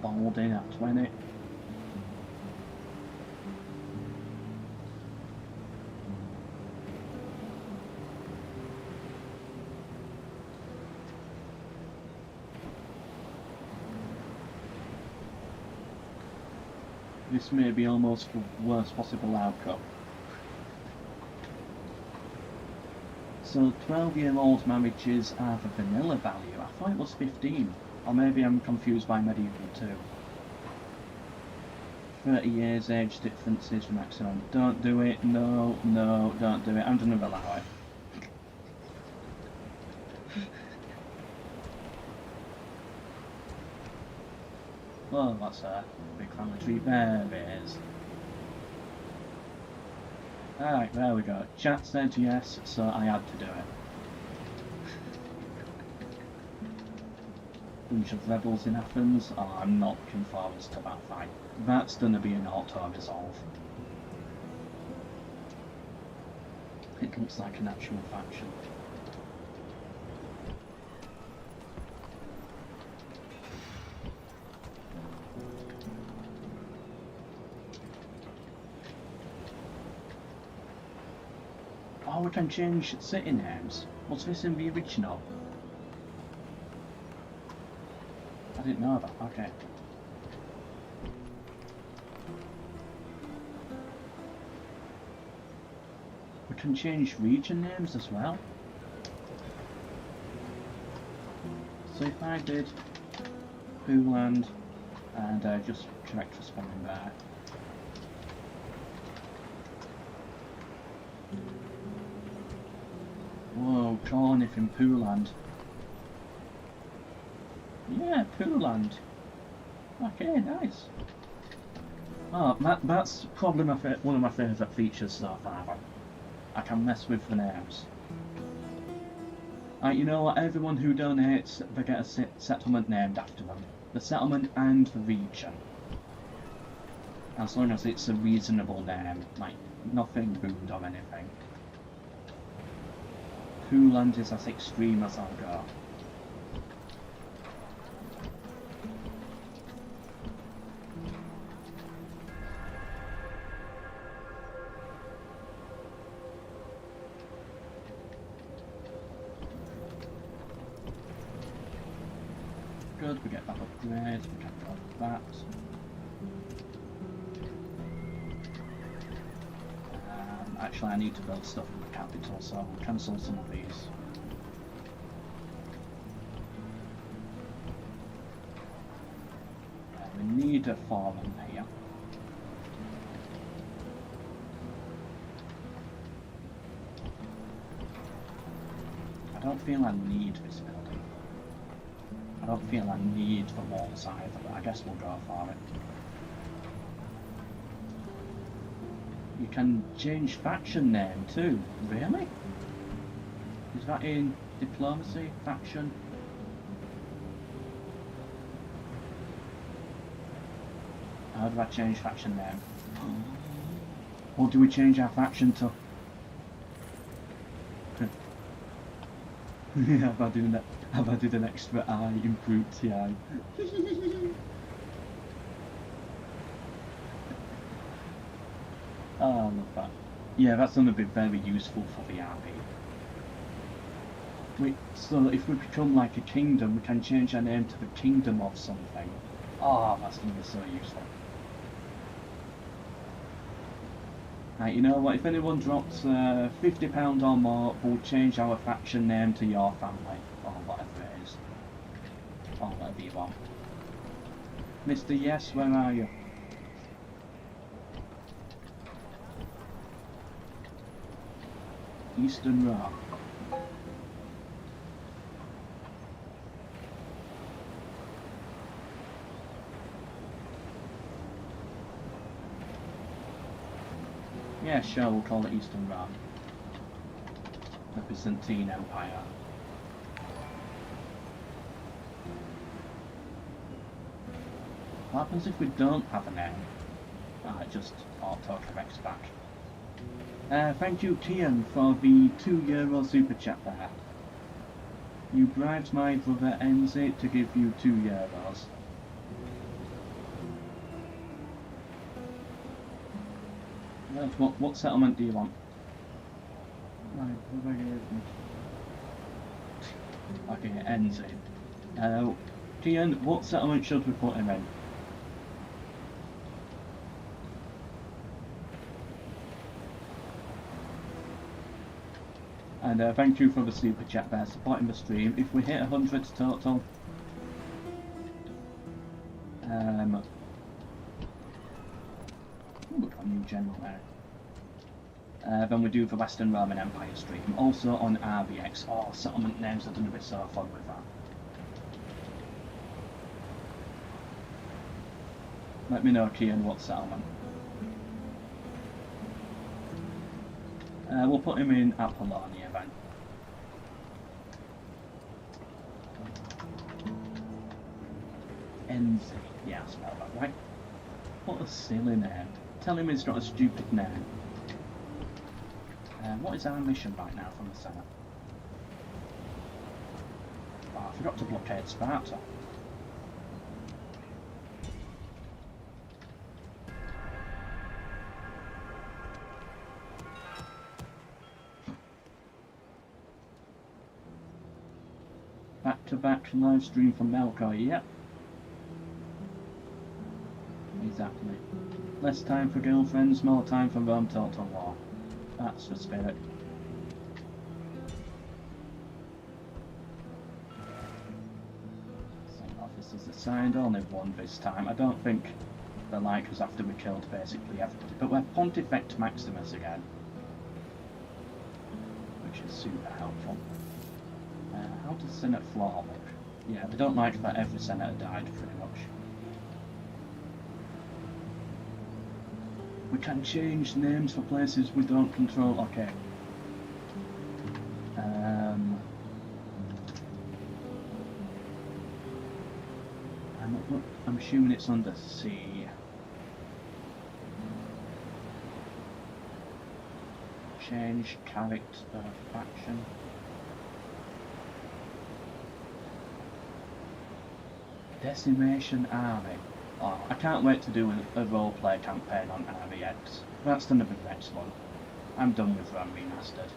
Balding at 20. This may be almost the worst possible outcome. So 12-year-old marriages are the vanilla value. I thought it was 15. Or maybe I'm confused by medieval too. 30 years age difference is maximum. Don't do it. No, no, don't do it. I'm gonna allow it. Oh, that's a big family tree. There it is. Alright, there we go. Chat said yes, so I had to do it. Bunch of rebels in Athens. Oh, I'm not looking forward to that fight. That's gonna be an auto-resolve. It looks like an actual faction. Oh, we can change city names. Was this in the original? I didn't know that. Okay. We can change region names as well. So if I did Pooland and just correct for spelling there. Whoa, Corniff in Pooland. Yeah, Pooland. Okay, nice. Oh, that's probably one of my favourite features so far. I can mess with the names. You know what, everyone who donates, they get a settlement named after them. The settlement and the region. As long as it's a reasonable name, like nothing rude or anything. Pooland is as extreme as I'll go. Good, we get that upgrade, we can go that. actually I need to build stuff in the capital, so I'll cancel some of these. We need a foreman here. I don't feel I need this building. I don't feel I need the walls either, but I guess we'll go for it. You can change faction name too. Really? Is that in diplomacy? Faction? How do I change faction name? Or do we change our faction to... Have I did an extra I in Brutii? Oh, I love that. Yeah, that's going to be very useful for the army. So if we become like a kingdom, we can change our name to the Kingdom of something. Oh, that's going to be so useful. Right, you know what, if anyone drops £50 or more, we'll change our faction name to your family, or whatever it is. Or whatever you want. Mr. Yes, where are you? Eastern Rock. Yeah, sure, we'll call it Eastern Rome. The Byzantine Empire. What happens if we don't have a name? Ah, it just auto-corrects back. Thank you, Kian, for the €2 super chat there. You bribed my brother Enzi to give you €2. What settlement do you want? My brother gave me. Okay, Enzi. Kian, what settlement should we put him in? And thank you for the super chat there, supporting the stream. If we hit 100 total, we've got a new general there. Then we do the Western Roman Empire stream, also on RBX. Oh, settlement names are going to be so fun with that. Let me know, Kian, what settlement. We'll put him in Apollonia then. Enzi. Yeah, I spelled that right. What a silly name. Tell him it's not a stupid name. What is our mission right now from the Senate? Oh, I forgot to blockade Sparta. Back-to-back live stream from MELKOR, yep. Exactly. Less time for girlfriends, more time for Rome Total War. That's the spirit. Some officers assigned, only one this time. I don't think they like us after we killed basically everybody. But we're Pontifex Maximus again. Which is super helpful. How does Senate floor look? Yeah, they don't like that every senator died pretty much. We can change names for places we don't control. Okay. I'm assuming it's under C. Change character faction. Decimation Army. Oh, I can't wait to do a roleplay campaign on RVX. That's going to be the next one. I'm done with Rome Remastered.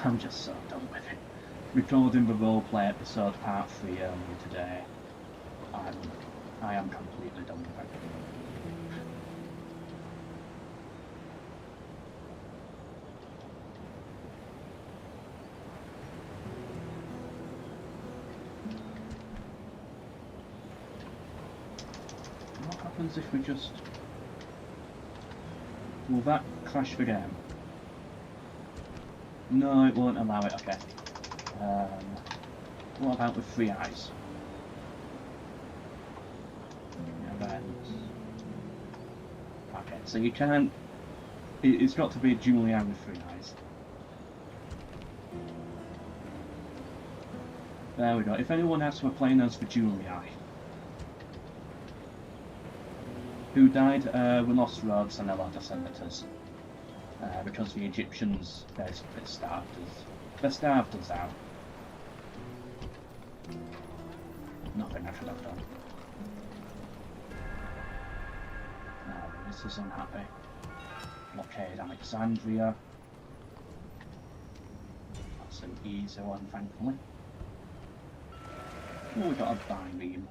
I'm just so done with it. Recording the roleplay episode part 3 earlier today. I am completely done with it. happens if we just... Will that crash the game? No, it won't allow it, okay. What about with 3 eyes? Okay, so you can't... It's got to be a dual eye with 3 eyes. There we go. If anyone asks, we're playing as the Julie Eye. Who died? We lost Rhodes and a lot of senators. Because the Egyptians basically starved us. They starved us out. Nothing I could have done. Now, this is unhappy. Blockade Alexandria. That's an easy one, thankfully. Oh, we got a bibeam.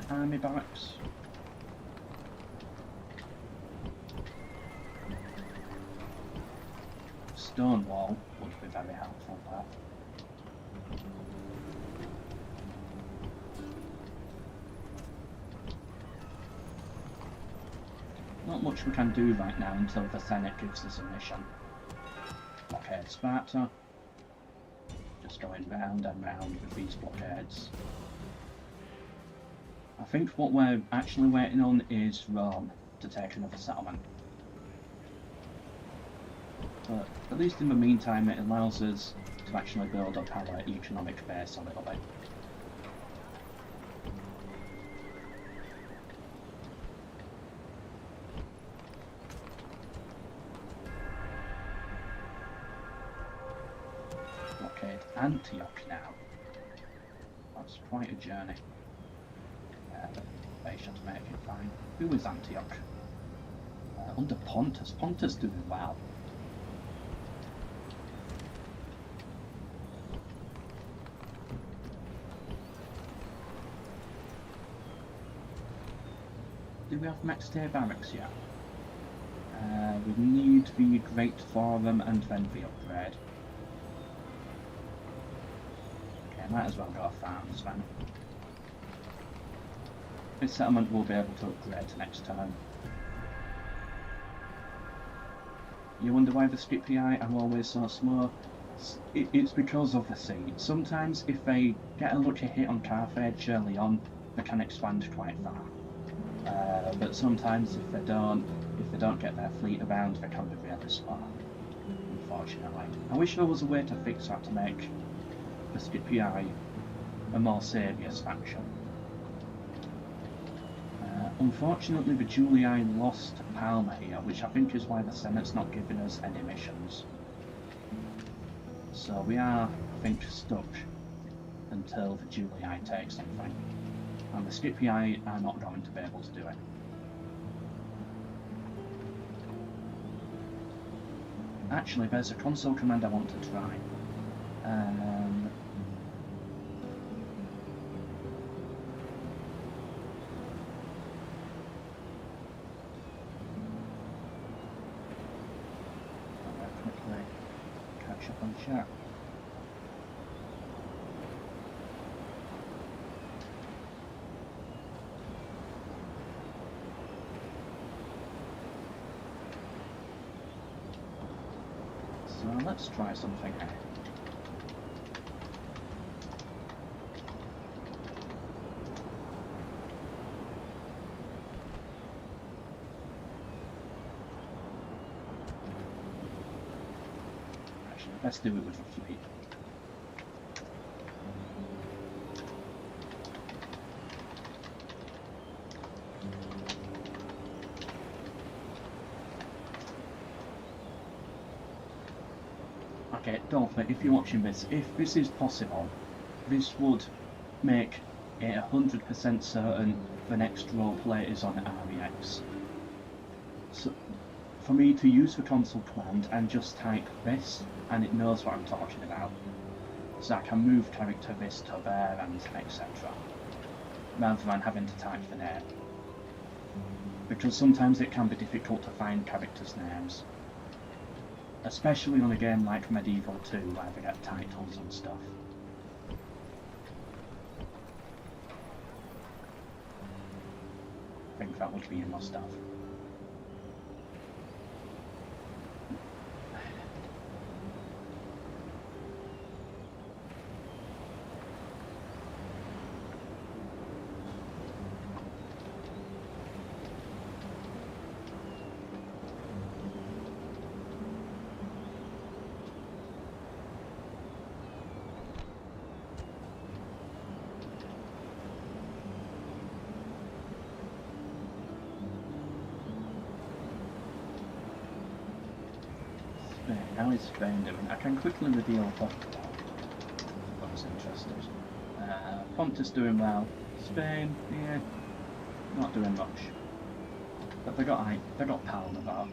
Army barracks. Stone wall would be very helpful there. Not much we can do right now until the Senate gives us a mission. Blockade Sparta. Just going round and round with these blockades. I think what we're actually waiting on is Rome to take another settlement. But at least in the meantime it allows us to actually build up our economic base a little bit. Blockade Antioch now. That's quite a journey. They should make it fine. Who is Antioch? Under Pontus. Pontus doing well. Do we have max tier barracks yet? We need the Great Forum and then the upgrade. Okay, might as well go farms then. This settlement will be able to upgrade next time. You wonder why the Scipii are always so slow? It's because of the sea. Sometimes if they get a lucky hit on Carthage early on, they can expand quite far. But sometimes if they don't get their fleet around, they can be really slow, unfortunately. I wish there was a way to fix that to make the Scipii a more serious faction. Unfortunately, the Julii lost Palma here, which I think is why the Senate's not giving us any missions. So we are, I think, stuck until the Julii take something. And the Scipii are not going to be able to do it. Actually, there's a console command I want to try. Catch up on chat. So let's try something here. Let's do it with a fleet. Okay, Dolphin, if you're watching this, if this is possible, this would make it 100% certain the next roleplay is on REX. So, for me to use the console command and just type this, and it knows what I'm talking about. So I can move character this to there and etc. rather than having to type the name. Because sometimes it can be difficult to find characters' names. especially on a game like Medieval 2 where they get titles and stuff. I think that would be a must-have. How is Spain doing? I can quickly reveal Portugal, if I was interested. Pontus doing well. Spain, yeah, not doing much. But they got Palma though.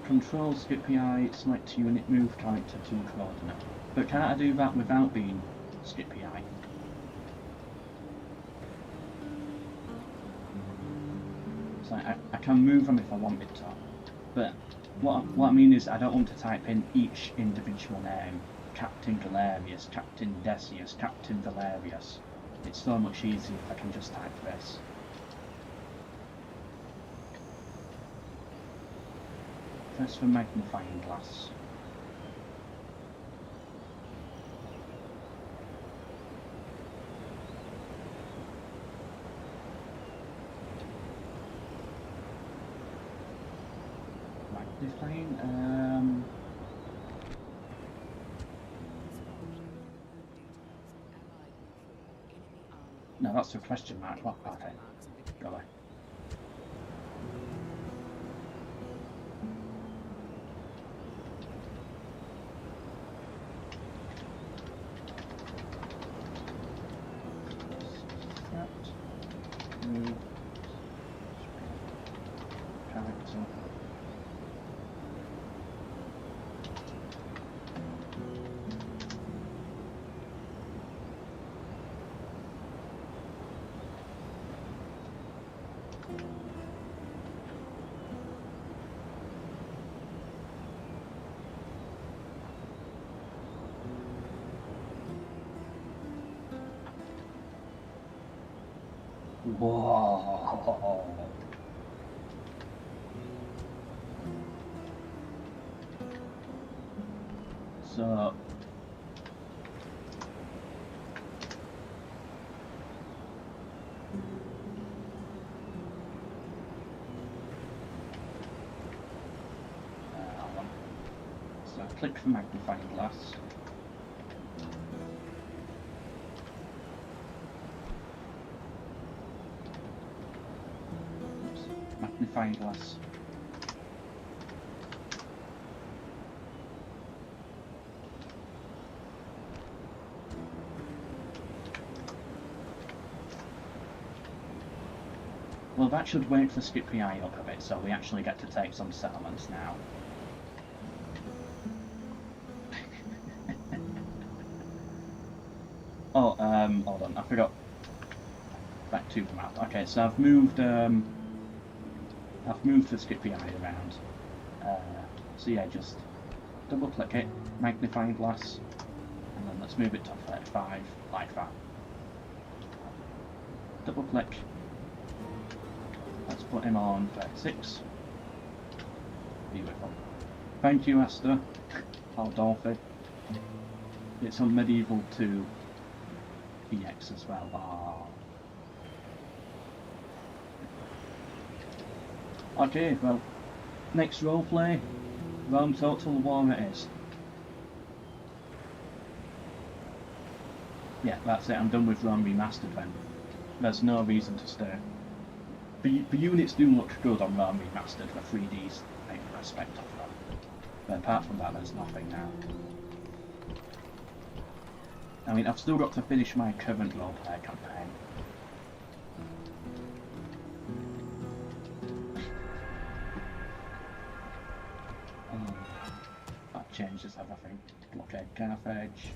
Control skip PI, select unit, move character to coordinate. But can't I do that without being skip PI? It's like I can move them if I wanted to. But what I mean is I don't want to type in each individual name. Captain Galerius, Captain Decius, Captain Valerius. It's so much easier if I can just type this. First for magnifying glass. Magnifying, no, that's a question mark. What? Okay. Go away. Move. Character. Whoa. So click for magnifying glass. Magnifying glass. Well, that should wake the skip PI up a bit, so we actually get to take some settlements now. Oh, hold on, I forgot. Back to the map. Okay, so I've moved the skip PI around. So yeah, just double click it, magnifying glass, and then let's move it to 35, like that. Double click. Let's put him on 36. Beautiful. Thank you, Esther. Aldolphy. It's on Medieval 2 EX as well. Oh. Okay, well, next roleplay, Rome Total War it is. Yeah, that's it, I'm done with Rome Remastered then. There's no reason to stay. The units do look good on Rome Remastered, the 3D's main aspect of them. But apart from that, there's nothing now. I mean, I've still got to finish my current roleplay campaign. That changes everything. Blockade Carthage.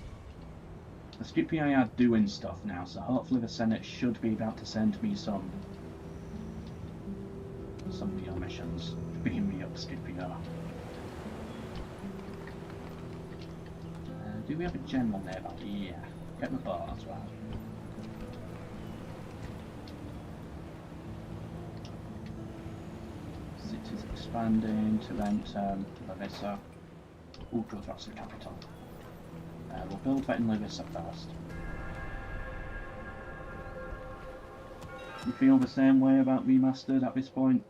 The skip PI are doing stuff now, so hopefully the Senate should be about to send me some some of your missions. Beam me up, Scipio. Do we have a general nearby? Yeah. Get the boat as well. City's expanding to Ventum, to Lavissa. Oh good, that's the capital. We'll build that in Lavissa first. You feel the same way about Remastered at this point?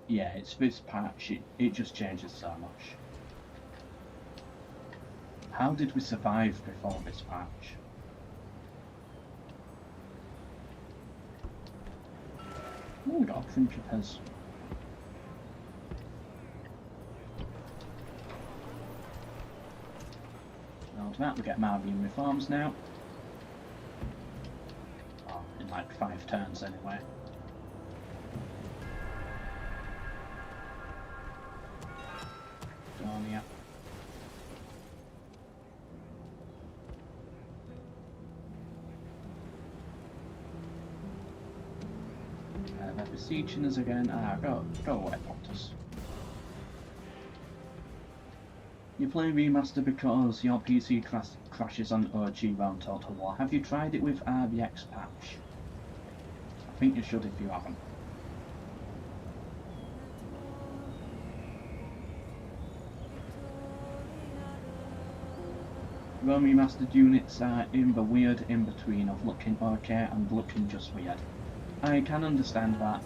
Yeah, it's this patch, it just changes so much. How did we survive before this patch? Oh, we got a Principes. After that, we get Marvian reforms now. Oh, in like 5 turns anyway. Dornia. They're besieging us again. Go away, Pontus. You play Remaster because your PC crashes on OG round Total War. Have you tried it with RBX patch? I think you should if you haven't. Rome Remastered units are in the weird in-between of looking okay and looking just weird. I can understand that.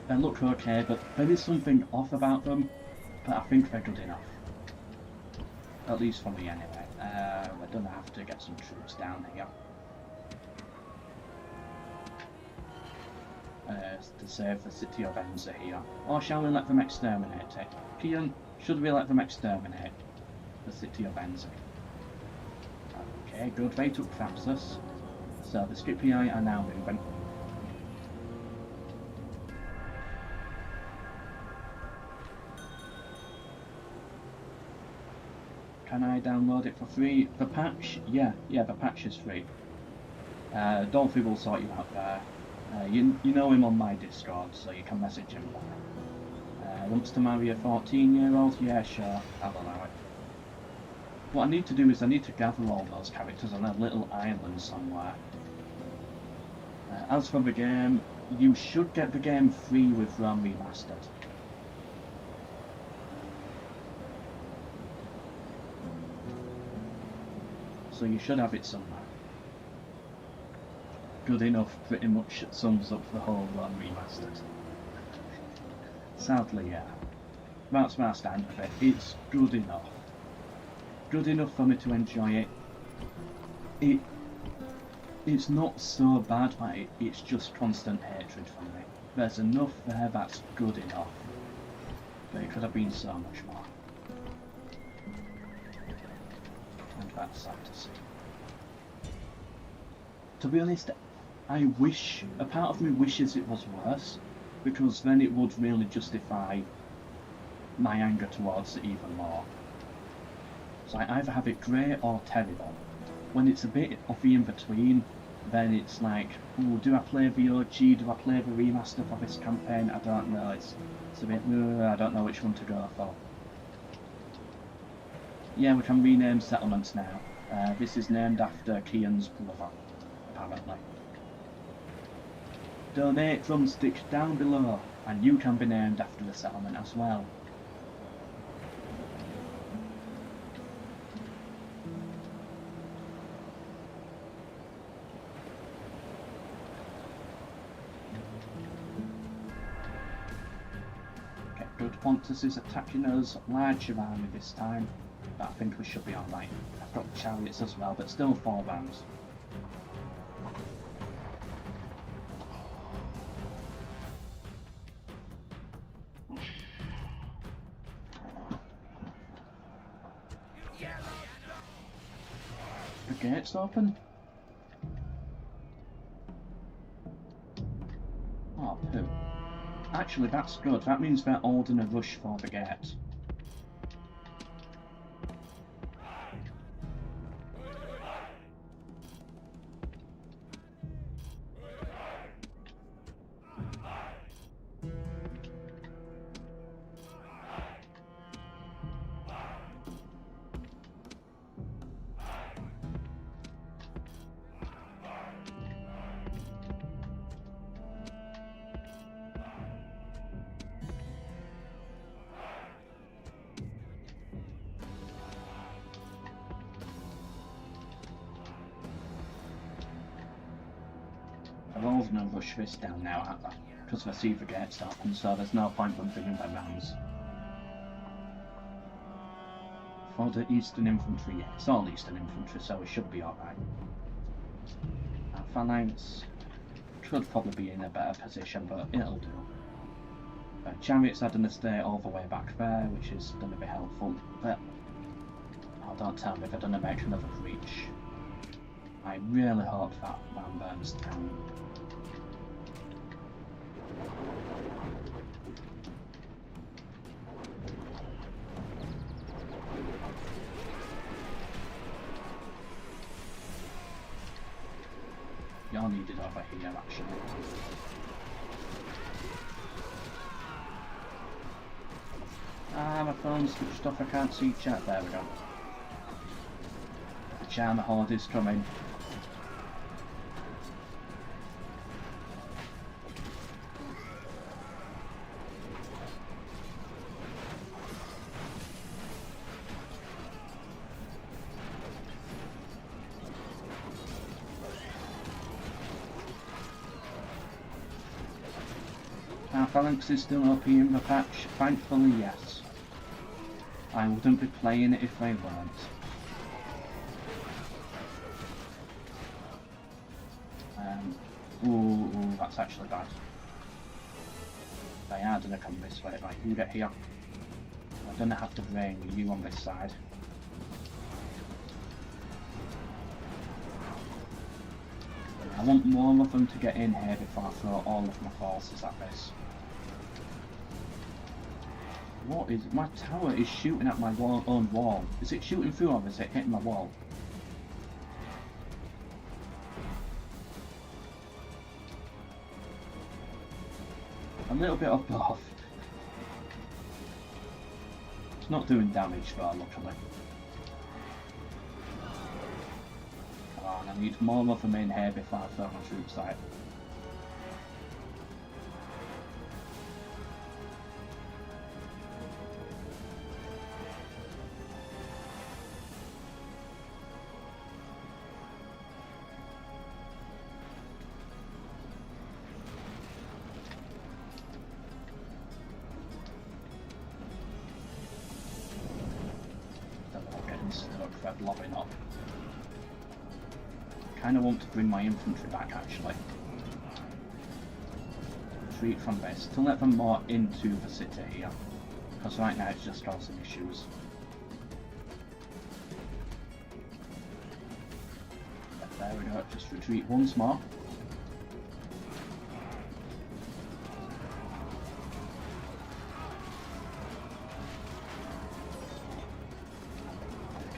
They look okay, but there is something off about them, but I think they're good enough. At least for me anyway. We're gonna have to get some troops down here. To save the city of Enza here. Or shall we let them exterminate it? Kian, should we let them exterminate the city of Enza? Okay, good, they took Thamsus. So the Scipii are now moving. Can I download it for free? The patch? Yeah, the patch is free. Dolphy will sort you out there. You know him on my Discord, so you can message him there. Wants to marry a 14-year-old? Yeah, sure, I'll allow it. What I need to do is I need to gather all those characters on a little island somewhere. As for the game, you should get the game free with Rome Remastered. So you should have it somewhere. Good enough pretty much sums up the whole Rome Remastered. Sadly, yeah. That's my stand of it. It's good enough. Good enough for me to enjoy it. It's not so bad, like it's just constant hatred for me. There's enough there that's good enough. But it could have been so much more. And that's sad to see. To be honest, I wish, a part of me wishes it was worse, because then it would really justify my anger towards it even more. So I either have it great or terrible. When it's a bit of the in-between, then it's like, ooh, do I play the OG, do I play the remaster for this campaign? I don't know, it's a bit, I don't know which one to go for. Yeah, we can rename settlements now. This is named after Kian's brother, apparently. Donate drumstick down below, and you can be named after the settlement as well. Okay, good. Pontus is attacking us, larger army this time, but I think we should be alright. I've got chariots as well, but still 4 rounds. The gate's open? Oh, poo. Actually, that's good. That means they're all in a rush for the gate. going to rush this down now, because the Seaver Gate's open, so there's no point in bringing their rounds. For the Eastern Infantry, yeah, it's all Eastern Infantry, so we should be alright. Our Phalanx could probably be in a better position, but it'll do. Chariots are going to stay all the way back there, which is going to be helpful, but oh, don't tell me they're going to make another breach. I really hope that man burns down. You're needed over here, actually. Ah, my phone's switched off, I can't see chat. There we go. The Charmer Horde is coming. Our Phalanx is still OP in the patch? Thankfully, yes. I wouldn't be playing it if they weren't. Ooh, that's actually bad. They are gonna come this way. Right, you get here. I'm gonna have to bring you on this side. I want more of them to get in here before I throw all of my forces at this. What is... my tower is shooting at my own wall. Is it shooting through or is it hitting my wall? A little bit of both. It's not doing damage though, luckily. Come on, I need more of them in here before I throw my troops out. Stuck, they're blowing up. I kind of want to bring my infantry back actually. Retreat from this to let them more into the city here, because right now it's just causing issues. But there we go, just retreat once more.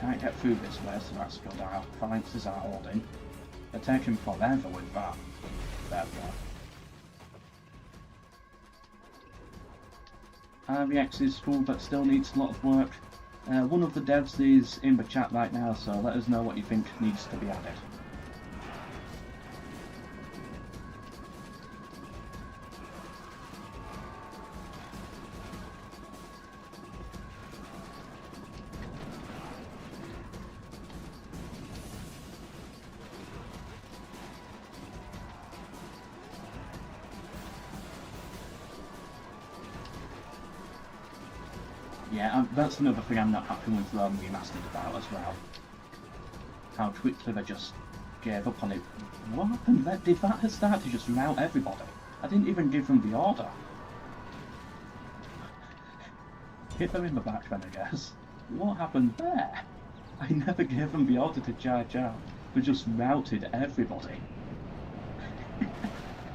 Can't get through this way, so that's good. Our phalanxes are holding. They're taking forever with that. There we go. RVX is cool, but still needs a lot of work. One of the devs is in the chat right now, so let us know what you think needs to be added. Yeah, that's another thing I'm not happy with Rome Remastered about as well. How quickly they just gave up on it. What happened? Did that start to just rout everybody? I didn't even give them the order. Hit them in the back then, I guess. What happened there? I never gave them the order to charge out. They just routed everybody.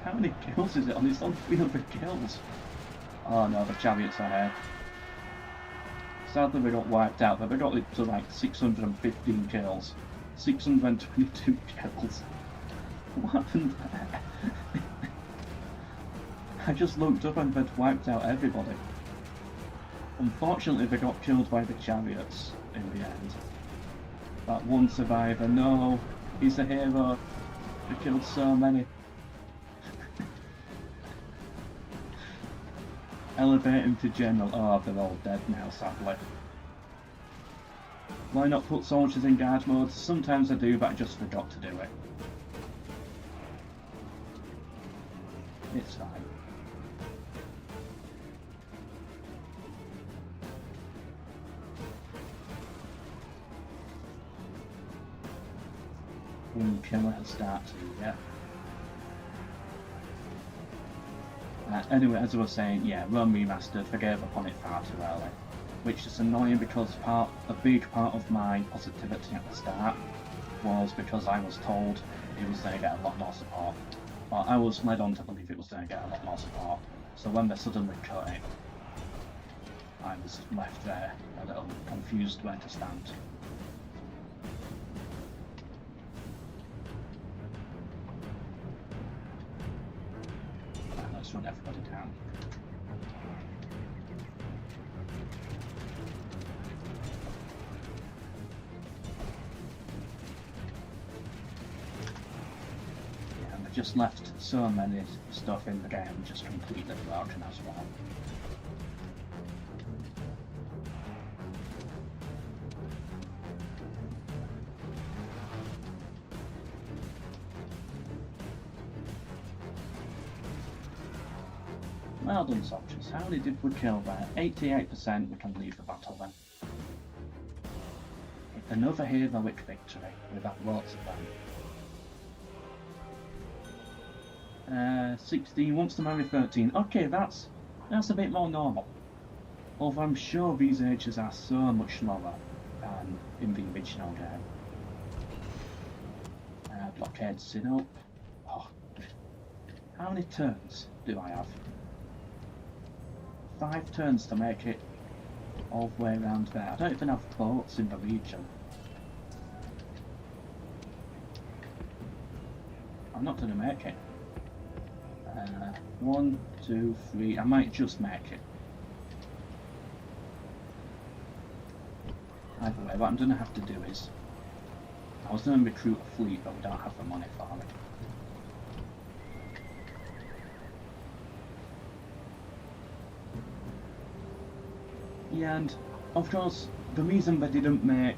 How many kills is it on? It's on 300 kills. Oh no, the chariots are here. Sadly we got wiped out, but we got it to like 615 kills. 622 kills. What happened there? I just looked up and they'd wiped out everybody. Unfortunately they got killed by the chariots in the end. That one survivor, no, he's a hero. He killed so many. Elevate him to general. Oh, they're all dead now, sadly. Why not put soldiers in guard mode? Sometimes I do, but I just forgot to do it. It's fine. Killer has started, yeah. Anyway, as I was saying, yeah, Rome Remastered, I gave up on it far too early. Which is annoying because a big part of my positivity at the start was because I was told it was going to get a lot more support. Well, I was led on to believe it was going to get a lot more support. So when they suddenly cut it, I was left there a little confused where to stand. Let's run everybody down. Yeah, and they just left so many stuff in the game just completely broken as well. Well done, soldiers. How many did we kill there? 88%. We can leave the battle then. Another heroic victory. We've had lots of them. 16 wants to marry 13. Okay, that's a bit more normal. Although I'm sure these ages are so much lower than in the original game. Blockade sit up. Oh. How many turns do I have? 5 turns to make it all the way around there. I don't even have boats in the region. I'm not going to make it. 1, 2, 3. I might just make it. Either way, what I'm going to have to do is I was going to recruit a fleet, but we don't have the money for it. Yeah, and of course, the reason they didn't make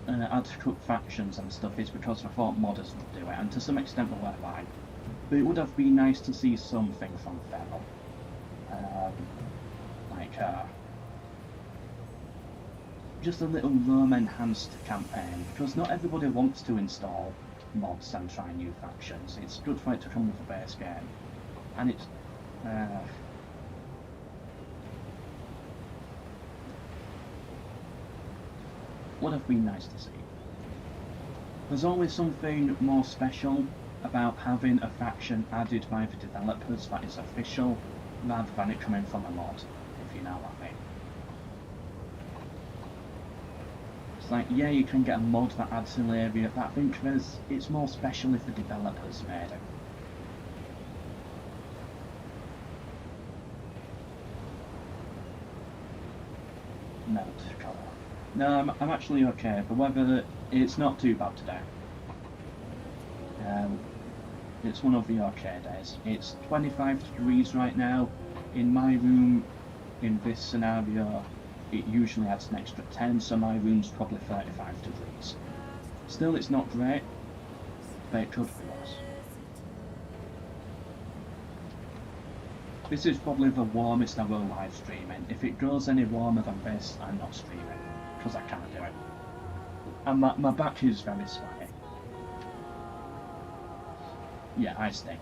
adequate factions and stuff is because I thought modders would do it, and to some extent they were right. But it would have been nice to see something from Feral. Just a little Rome-enhanced campaign, because not everybody wants to install mods and try new factions. It's good for it to come with a base game. And it's... would have been nice to see. There's always something more special about having a faction added by the developers that is official, rather than it coming from a mod, if you know what I mean. It's like, yeah, you can get a mod that adds an area, but I think it's more special if the developers made it. MELKOR. No, I'm actually okay. The weather, it's not too bad today. It's one of the okay days. It's 25 degrees right now. In my room, in this scenario, it usually adds an extra 10, so my room's probably 35 degrees. Still, it's not great, but it could be worse. This is probably the warmest I will live streaming. If it goes any warmer than this, I'm not streaming, because I can't do it. And my back is very sweaty. Yeah, I stink.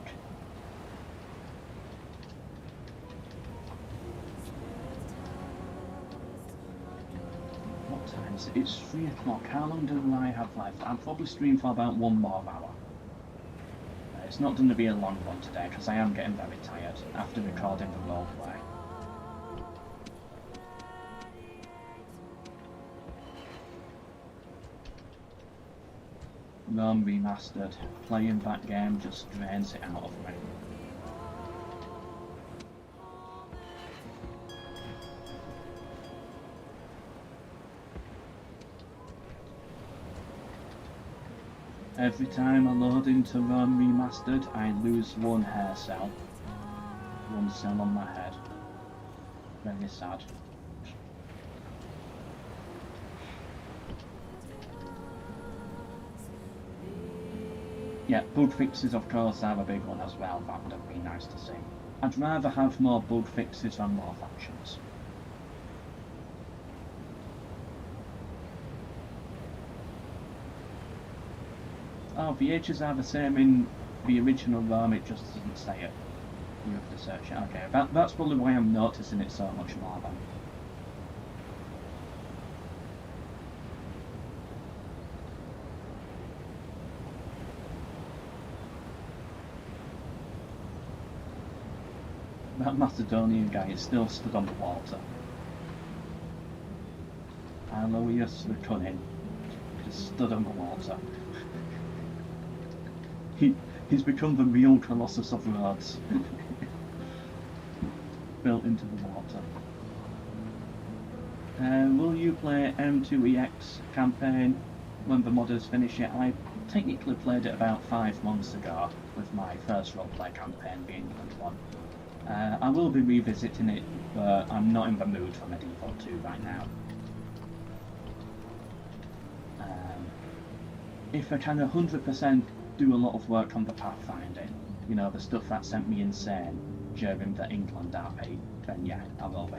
What time is it? It's 3 o'clock. How long do I have left? I'll probably stream for about 1 more hour. It's not going to be a long one today, because I am getting very tired after recording the roleplay. Rome Remastered. Playing that game just drains it out of me. Every time I load into Rome Remastered, I lose 1 hair cell. 1 cell on my head. Very sad. Yeah, bug fixes of course are a big one as well, that would have been nice to see. I'd rather have more bug fixes than more factions. Oh, the ages are the same in the original ROM, it just doesn't say it. You have to search it. Okay, that's probably why I'm noticing it so much more then. That Macedonian guy is still stood on the water. Aloysius the Cunning just stood on the water. He's become the real Colossus of Rhodes. Built into the water. Will you play M2EX campaign when the modders finish it? I technically played it about 5 months ago with my first roleplay campaign, the England one. I will be revisiting it, but I'm not in the mood for Medieval 2 right now. If I can 100% do a lot of work on the pathfinding, you know, the stuff that sent me insane during the England RP, then yeah, I will be.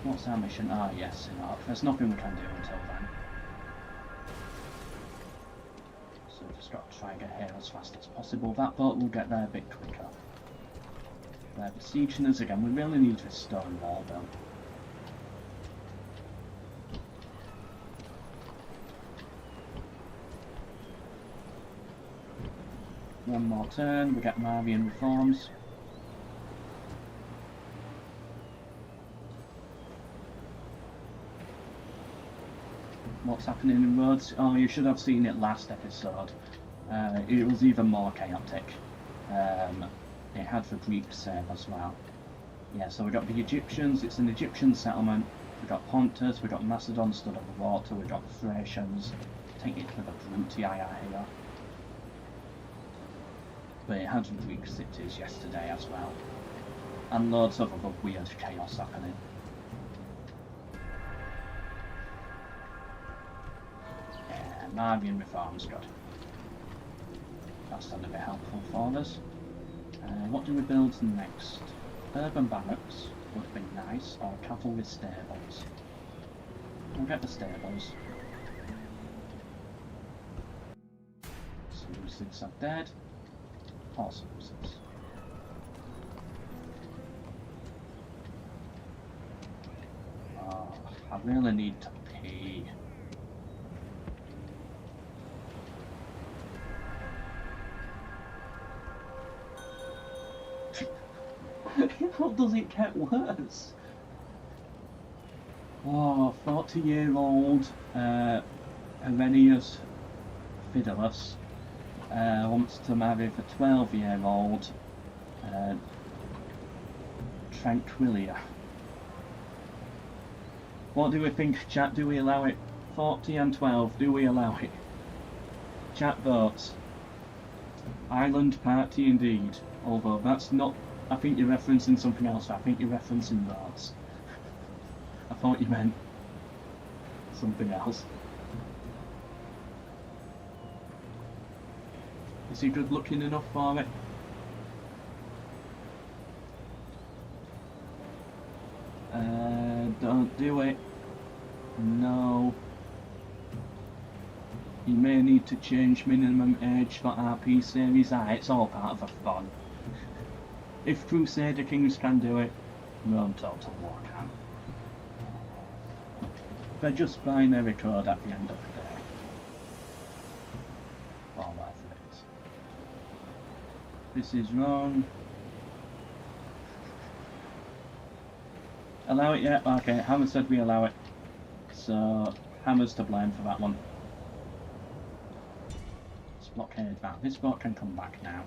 What's our mission? Ah, yes, no, there's nothing we can do until then. So we've just got to try and get here as fast as possible. That boat will get there a bit quicker. They're besieging us again. We really need this stone wall though. One more turn, we get Marian reforms. What's happening in Rhodes? Oh, you should have seen it last episode. It was even more chaotic. It had the Greeks save as well. Yeah, so we got the Egyptians, it's an Egyptian settlement. We got Pontus, we got Macedon stood on the water, we got the Thracians. Take it to the Brutii here. But it had the Greek cities yesterday as well. And loads of other weird chaos happening. Marian reforms, good. That's going to be helpful for us. What do we build next? Urban barracks would be nice, or cavalry stables. We'll get the stables. Seleucids are dead. Or Seleucids. Oh, I really need to pee. How does it get worse? Oh, 40-year-old Arrhenius Fidelus wants to marry the 12-year-old Tranquilia. What do we think, chat? Do we allow it? 40 and 12, do we allow it? Chat votes. Island party indeed. Although that's not... I think you're referencing something else. I think you're referencing Rhodes. I thought you meant something else. Is he good looking enough for it? Don't do it. No. You may need to change minimum age for RP Series I. It's all part of the fun. If Crusader Kings can do it, Rome Total War can. They're just binary code at the end of the day. All worth it. This is wrong. Allow it yet? Okay, Hammer said we allow it. So, Hammer's to blame for that one. Let's blockade that. This boat can come back now.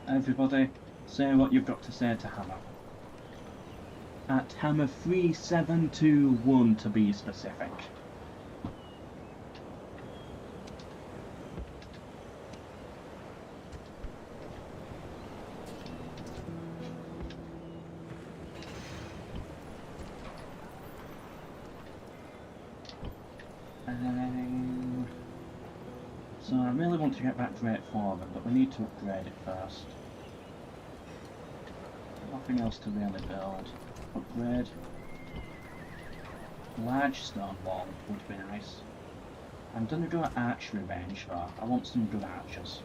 Everybody, say what you've got to say to Hammer. at Hammer 3721 to be specific. So I really want to get back to 8-4, but we need to upgrade it first. Nothing else to really build. Upgrade. Large stone wall would be nice. I'm gonna do an archery range though. I want some good archers.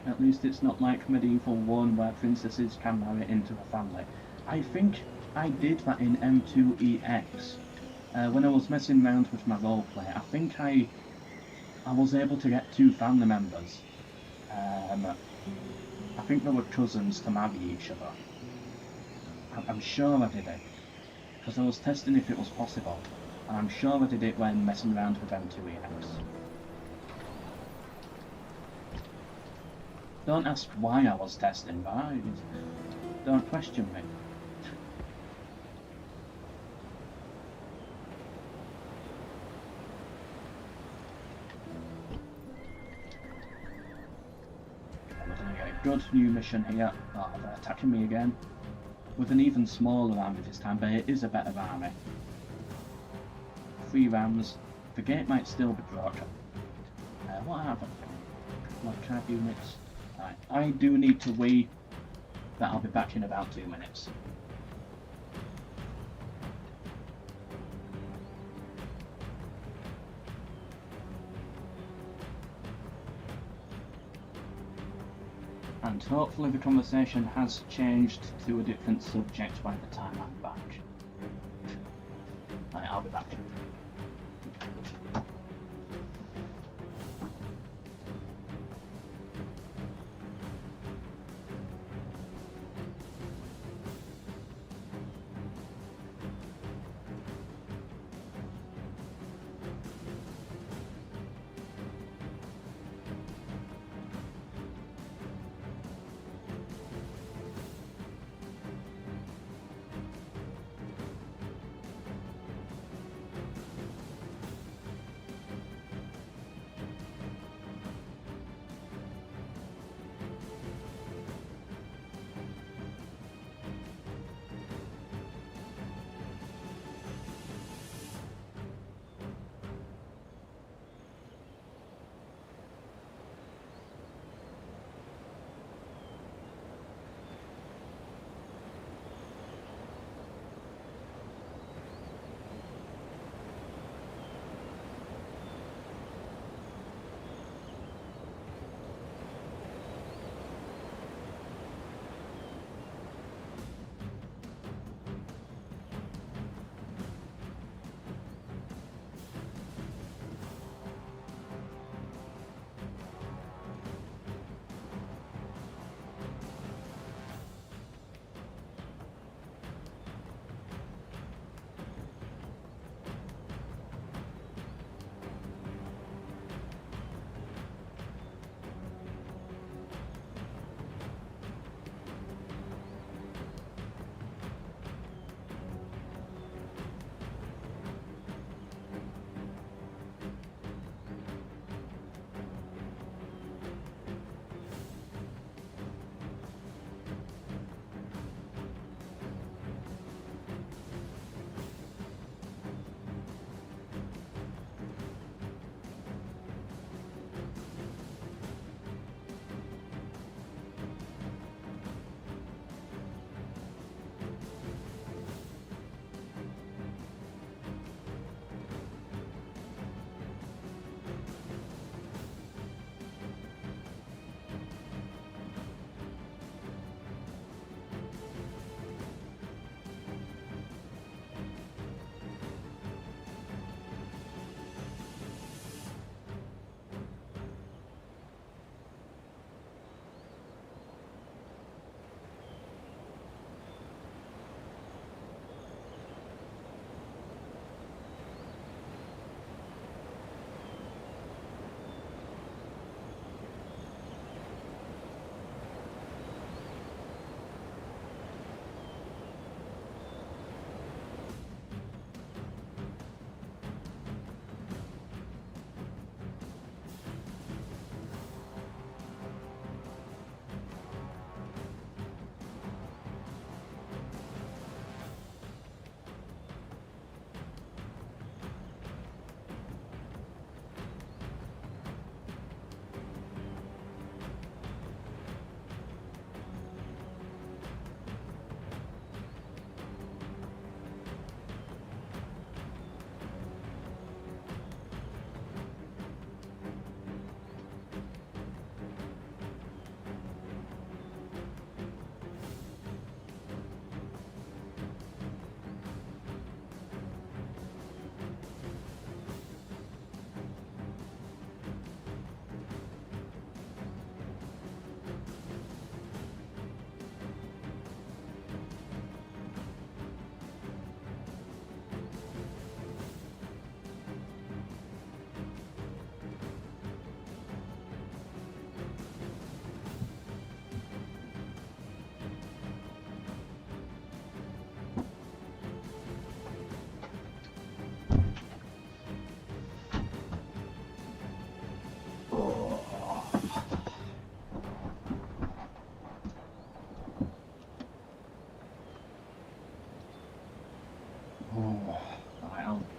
At least it's not like Medieval 1 where princesses can marry into a family. I think I did that in M2EX. When I was messing around with my roleplay, I think I was able to get 2 family members. I think they were cousins to marry each other. I'm sure I did it, because I was testing if it was possible, and I'm sure I did it when messing around with M2EX. Don't ask why I was testing, but don't question me. We're going to get a good new mission here. Oh, they're attacking me again. With an even smaller army this time, but it is a better army. 3 rams. The gate might still be broken. What happened? Like card units. Right, I do need to wee, but I'll be back in about 2 minutes. And hopefully the conversation has changed to a different subject by the time I'm back. Right, I'll be back.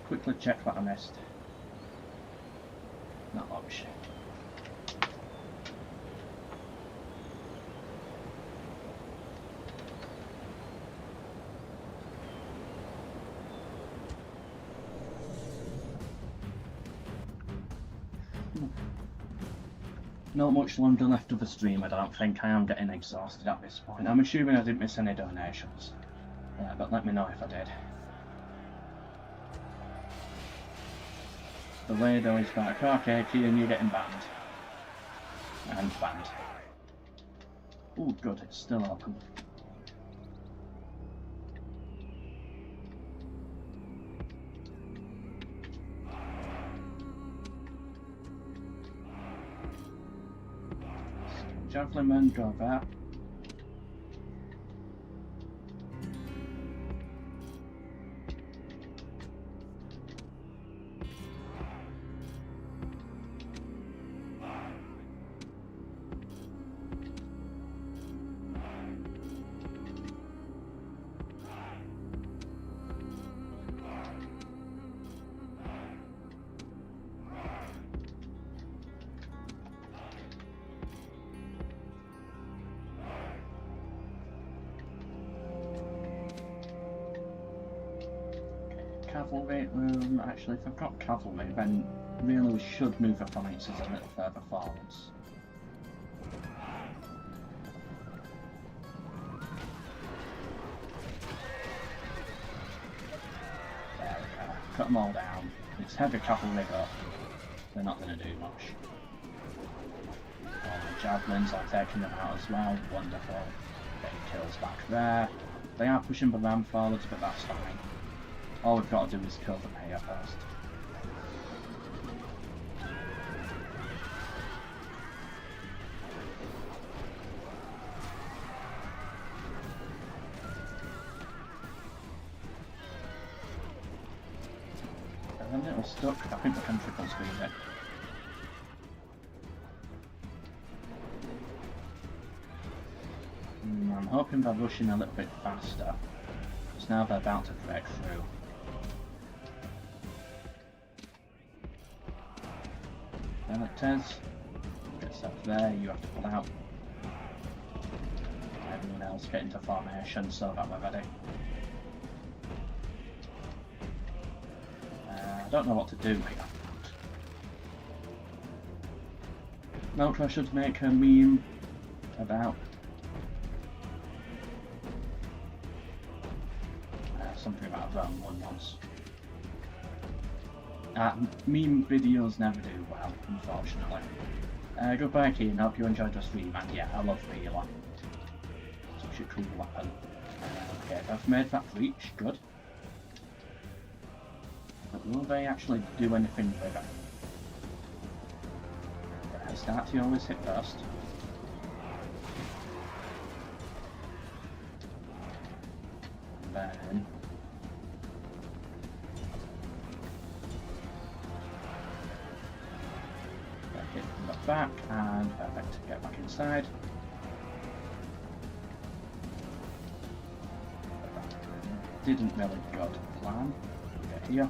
quickly check what I missed. Not much. Not much longer left of the stream, I don't think. I am getting exhausted at this point. I'm assuming I didn't miss any donations. But let me know if I did. The Lado is back. Okay, Kian, you're getting banned. And banned. Oh, good, it's still open. Javelin go back. Cavalry, actually if I've got cavalry then really we should move the phalanxes a little further forwards. There we go, cut them all down. It's heavy cavalry but they're not going to do much. All the javelins are taking them out as well, wonderful. Getting kills back there. They are pushing the ram forwards but that's fine. All we've got to do is kill them here first. They're a little stuck. I think we can triple speed it. I'm hoping they're rushing a little bit faster. Because now they're about to break through. There it is. Gets up there, you have to pull out. Everyone else get into formation so that we're ready. I don't know what to do here. MELKOR should make a meme about something about round one once. Meme videos never do well, unfortunately. Goodbye, Keen. Hope you enjoyed the stream. And yeah, I love Vila. Such a cool weapon. Okay, they've made that breach. Good. But will they actually do anything with it? Start to always hit first. And then hit from the back and perfect. Get back inside. Didn't really go to plan. Get here.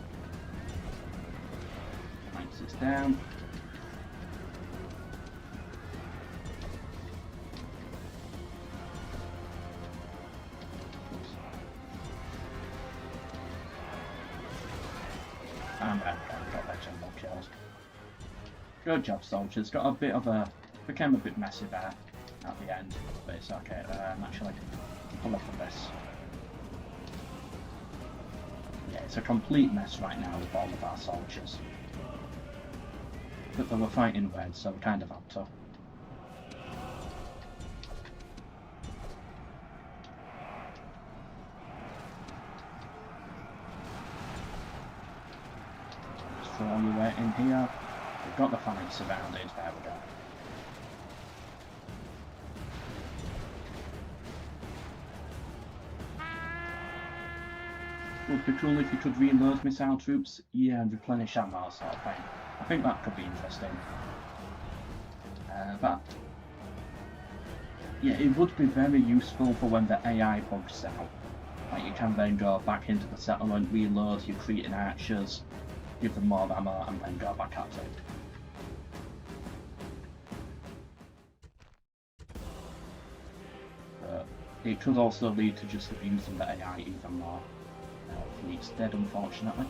Links this down. And got their general kills. Good job, soldiers. Got a bit of a... became a bit messy there at the end, but it's okay. Actually, pull off of this. Yeah, it's a complete mess right now with all of our soldiers. But they were fighting red, so we kind of had to. Throw your weight in here. We've got the phalanx surrounded. There we go. Would be cool if you could reload missile troops, yeah, and replenish ammo sort of thing. I think that could be interesting. But yeah, it would be very useful for when the AI bugs out. Like, you can then go back into the settlement, reload your Cretan archers, give them more ammo, and then go back at it. But it could also lead to just abusing the AI even more. Fleet's dead, unfortunately.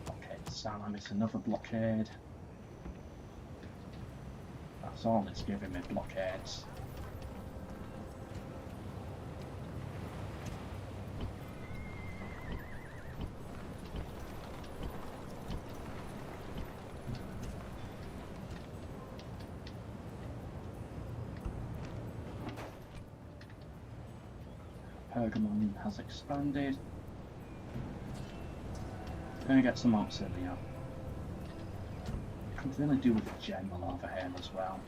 Okay, Salamis, another blockade. That's all it's giving me, blockades. Pergamon has expanded. Gonna get some auxilia. Could really do with a general over here as well.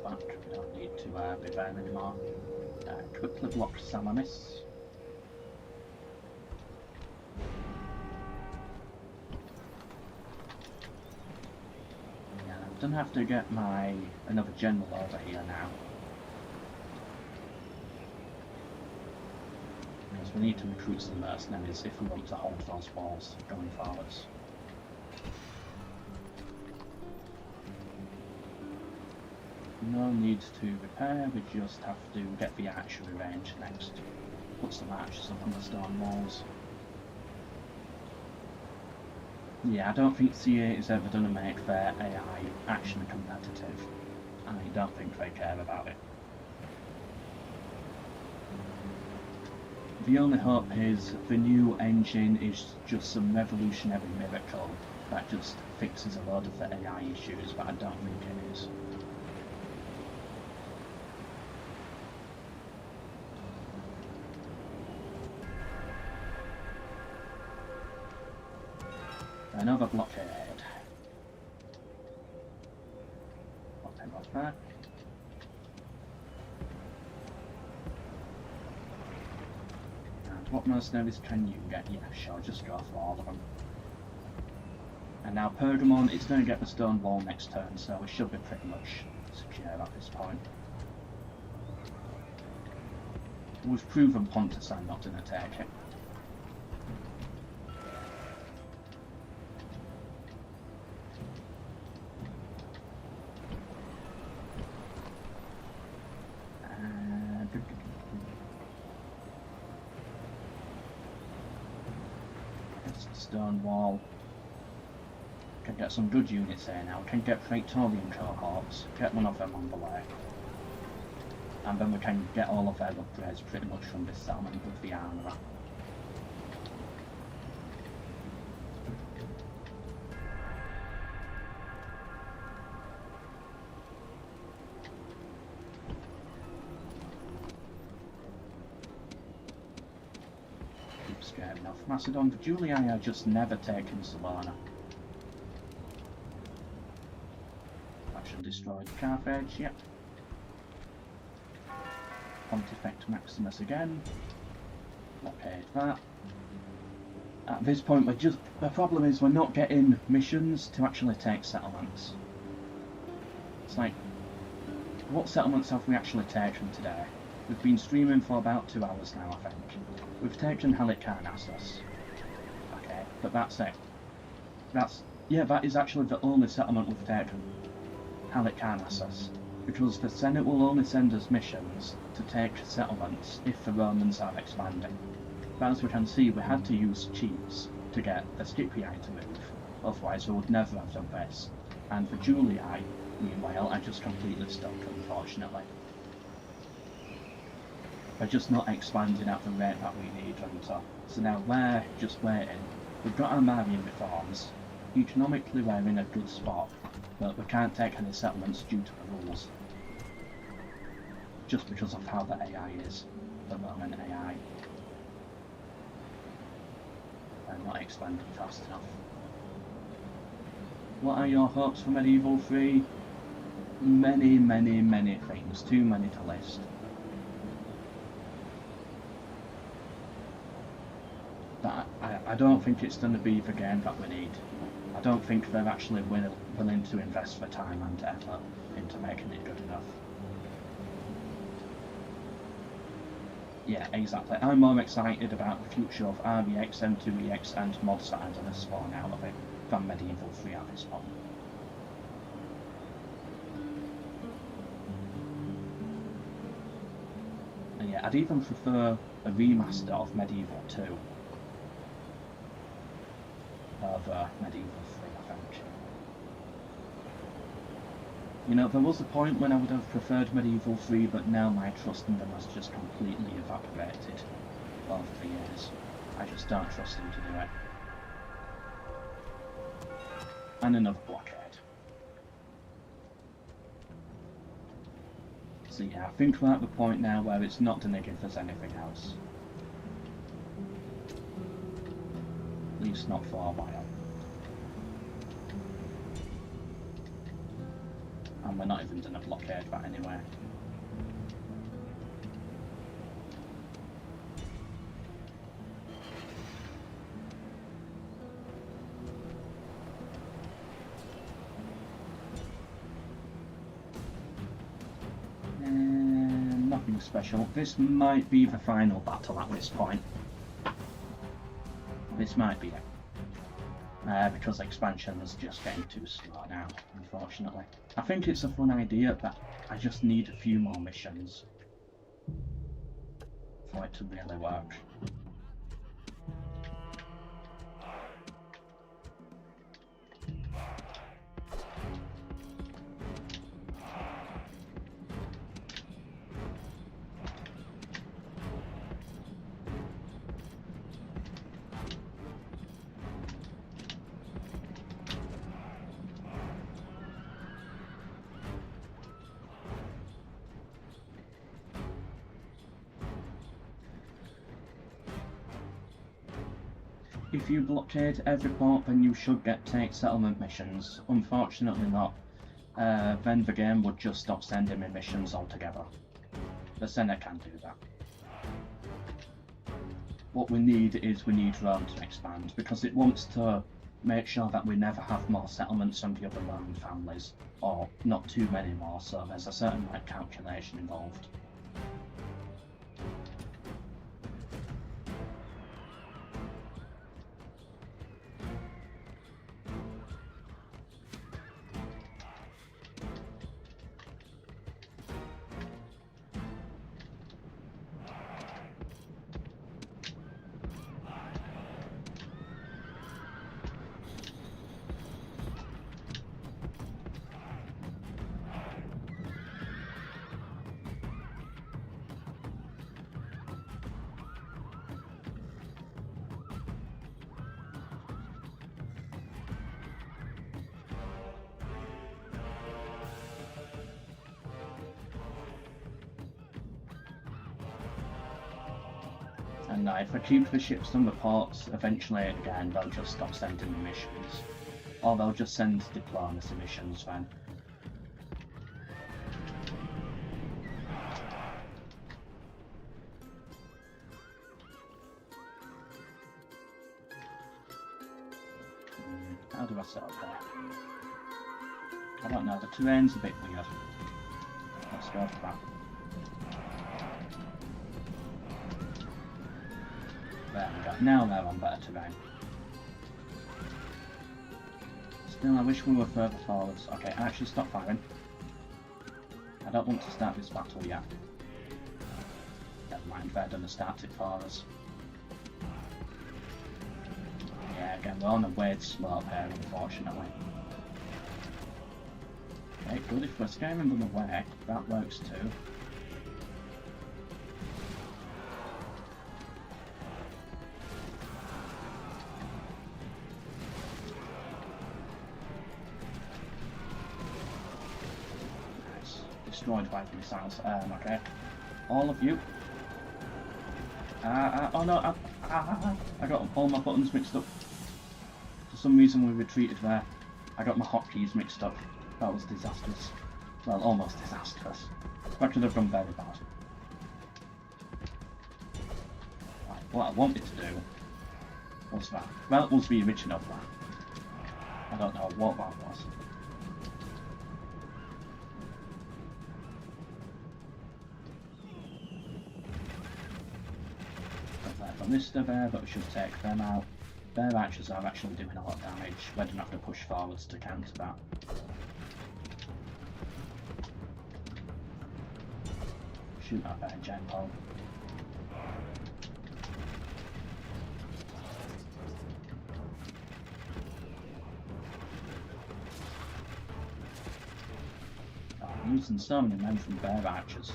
We don't need to be there anymore. Quickly block Salamis. Yeah, I don't have to get another general over here now. Because we need to recruit some mercenaries if we want to hold those walls going forwards. No need to repair, we just have to get the archery range next. Put some archers up on the stone walls. Yeah, I don't think CA is ever going to make their AI action competitive. I don't think they care about it. The only hope is the new engine is just some revolutionary miracle that just fixes a lot of the AI issues, but I don't think it is. Another blockade. What time was that? And what mercenaries can you get? Yeah, sure, just go for all of them. And now Pergamon is going to get the stone wall next turn, so we should be pretty much secure at this point. We've proven Pontus are not going to take it. Stone wall. Can get some good units here now. Can get Praetorian cohorts. Get one of them on the way. And then we can get all of their upgrades pretty much from this settlement with the armourer. Scared enough. Macedon, the Julii are just never taken Salona. Faction destroyed Carthage, yep. Pontifex Maximus again. Blockade that. At this point, the problem is we're not getting missions to actually take settlements. It's like, what settlements have we actually taken today? We've been streaming for about 2 hours now, I think. We've taken Halicarnassus. Okay, but that's it. That is actually the only settlement we've taken. Halicarnassus. Because the Senate will only send us missions to take settlements if the Romans are expanding. But as we can see, we had to use cheats to get the Scipii to move. Otherwise we would never have done this. And the Julii, meanwhile, are just completely stuck, unfortunately. They're just not expanding at the rate that we need them to. So now we're just waiting. We've got our Marian reforms. Economically we're in a good spot, but we can't take any settlements due to the rules. Just because of how the AI is, the Roman AI. They're not expanding fast enough. What are your hopes for Medieval 3? Many, many, many things. Too many to list. But I don't think it's going to be the game that we need. I don't think they're actually willing to invest the time and effort into making it good enough. Yeah, exactly. I'm more excited about the future of REX, M2EX and mods that are going to spawn out of it than Medieval 3 at this point. And yeah, I'd even prefer a remaster of Medieval 2 over Medieval 3, I think. You know, there was a point when I would have preferred Medieval 3, but now my trust in them has just completely evaporated over the years. I just don't trust them to do it. And another blockade. So yeah, I think we're at the point now where it's not going to give us anything else. At least not for a while. And we're not even going to blockade that anyway. Nothing special. This might be the final battle at this point. This might be it. Because expansion is just getting too slow now, unfortunately. I think it's a fun idea, but I just need a few more missions for it to really work. If you blockade every port, then you should get take settlement missions. Unfortunately not. Then the game would just stop sending me missions altogether. The Senate can't do that. What we need is we need Rome to expand, because it wants to make sure that we never have more settlements than the other Roman families, or not too many more, so there's a certain calculation involved. And if I keep the ships on the ports, eventually again they'll just stop sending the missions. Or they'll just send diplomacy missions then. How do I set up there? I don't know, the terrain's a bit weird. Let's go for that. There we go. Now they're on better terrain. Still, I wish we were further forwards. Okay, actually stop firing. I don't want to start this battle yet. Never mind, they're going to start it for us. Yeah, again, we're on a weird slope here, unfortunately. Okay, good, if we're scaring them away, that works too. destroyed by the missiles. Okay. All of you. Oh no, I got all my buttons mixed up. For some reason we retreated there. I got my hotkeys mixed up. That was disastrous. Well, almost disastrous. That could have gone very bad. Right, what I wanted to do was that. Well, it was the original plan. I don't know what that was. Ballista there, but we should take them out. Their archers are actually doing a lot of damage. We don't have to push forwards to counter that. Shoot at their general. Oh, I'm using so many men from their archers.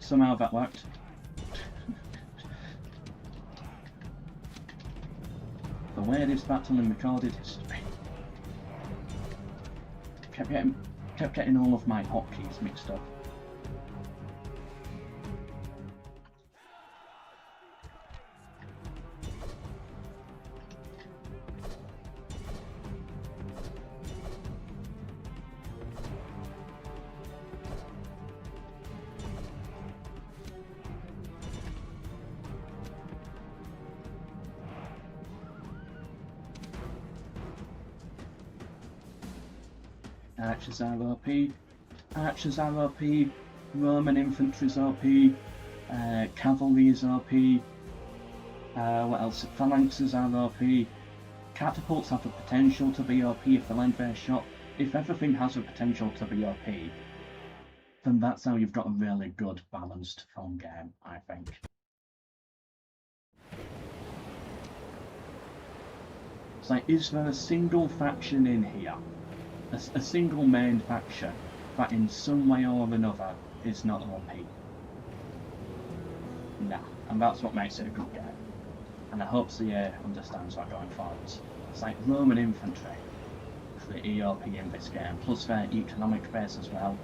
Somehow that worked. The weirdest battle in recorded history. Kept getting all of my hotkeys mixed up. Archers are OP, Archers are OP, Roman infantry's OP, cavalry is OP, what else? Phalanxes are OP, catapults have the potential to be OP if they land their shot. If everything has the potential to be OP, then that's how you've got a really good, balanced, fun game, I think. It's like, is there a single faction in here? A single main faction that in some way or another is not OP. Nah, and that's what makes it a good game. And I hope CA understands that going forwards. It's like Roman infantry, pretty OP in this game, plus their economic base as well,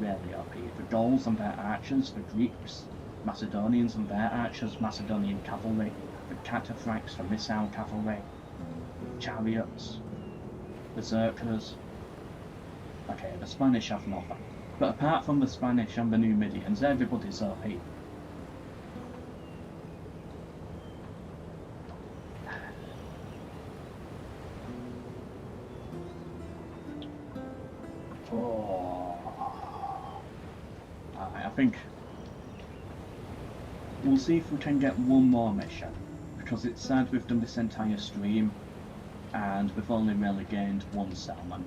really OP. The Gauls and their archers, the Greeks, Macedonians and their archers, Macedonian cavalry, the cataphracts, the missile cavalry, chariots, berserkers. Okay, the Spanish have nothing. But apart from the Spanish and the Numidians, everybody's OP. Oh. Alright, I think we'll see if we can get one more mission. Because it's sad we've done this entire stream and we've only really gained one settlement.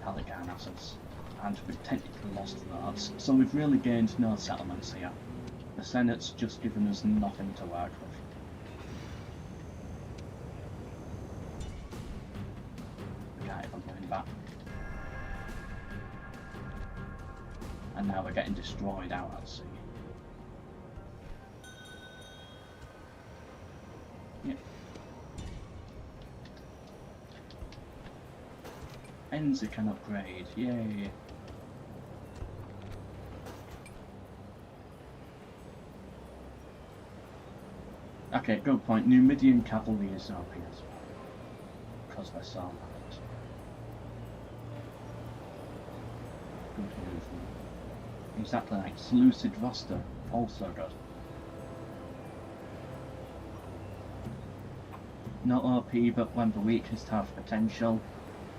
Halicarnassus, and we've technically lost those, so we've really gained no settlements here. The Senate's just given us nothing to work with. We can't even win that. And now we're getting destroyed out at sea. Yep. Enza can upgrade, yay! Okay, good point. Numidian cavalry is OP as well, because they're so bad. Good movement. Exactly like Seleucid roster, also good. Not OP, but when the weakest have potential,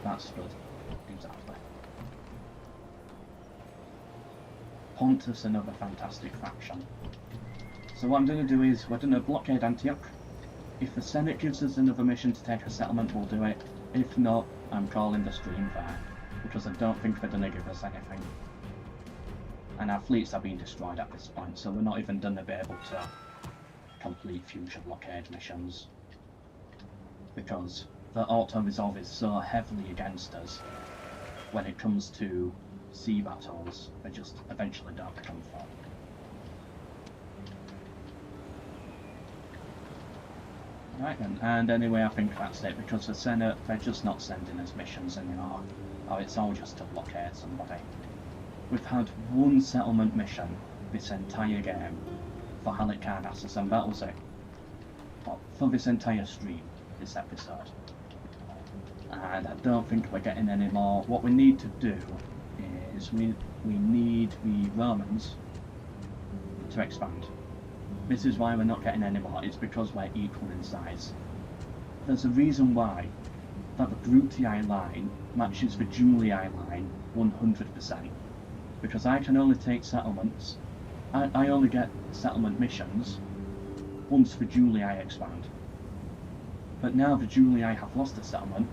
that's good. Exactly. Pontus, another fantastic faction. So what I'm going to do is, we're going to blockade Antioch. If the Senate gives us another mission to take a settlement, we'll do it. If not, I'm calling the stream there, because I don't think they're going to give us anything. And our fleets are being destroyed at this point, so we're not even going to be able to complete future blockade missions. Because the auto-resolve is so heavily against us when it comes to sea battles, they just eventually don't become fun. Right then, and anyway, I think that's it, because the Senate, they're just not sending us missions anymore. Oh, it's all just to blockade somebody. We've had one settlement mission this entire game for Halicarnassus, and that was it. Well, for this entire stream, this episode. And I don't think we're getting any more. What we need to do is we need the Romans to expand. This is why we're not getting any more, it's because we're equal in size. There's a reason why that the Brutii line matches the Julii line 100%. Because I can only take settlements, I only get settlement missions once the Julii expand. But now the Julii have lost a settlement,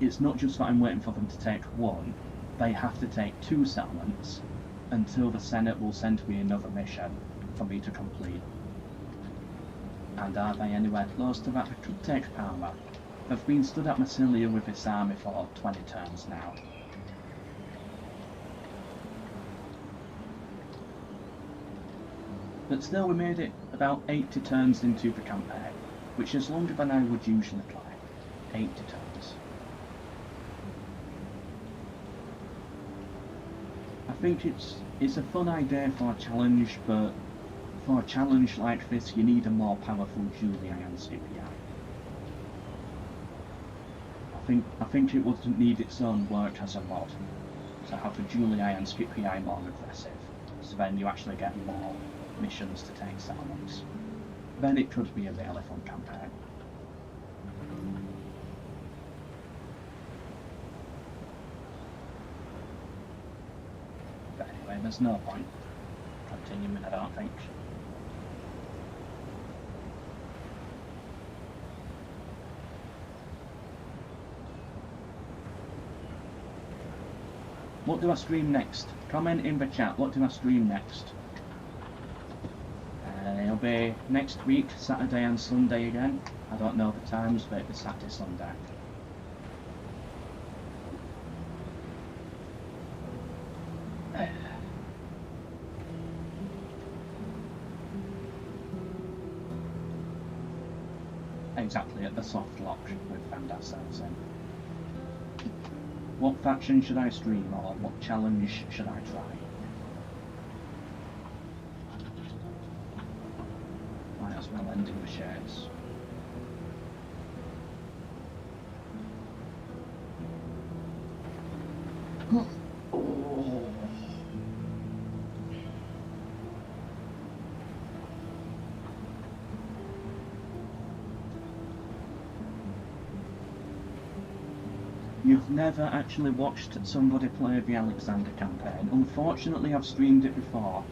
it's not just that I'm waiting for them to take one, they have to take 2 settlements until the Senate will send me another mission for me to complete. And are they anywhere close to that? They could take Parma. They've been stood at Massilia with this army for 20 turns now. But still, we made it about 80 turns into the campaign, which is longer than I would usually try. 80 turns. I think it's a fun idea for a challenge, but for a challenge like this, you need a more powerful Julii and Scipii. I think it would need its own work as a mod to have the Julii and Scipii more aggressive, so then you actually get more missions to take settlements. Then it could be a really fun campaign. But anyway, there's no point continuing, I don't think. What do I stream next? Comment in the chat, what do I stream next? It'll be next week, Saturday and Sunday again. I don't know the times, but it's Saturday, Sunday. Exactly, at the soft lock we've found ourselves in. What faction should I stream, or what challenge should I try? Might as well end in the shades. Oh. You've never actually watched somebody play the Alexander campaign. Unfortunately, I've streamed it before,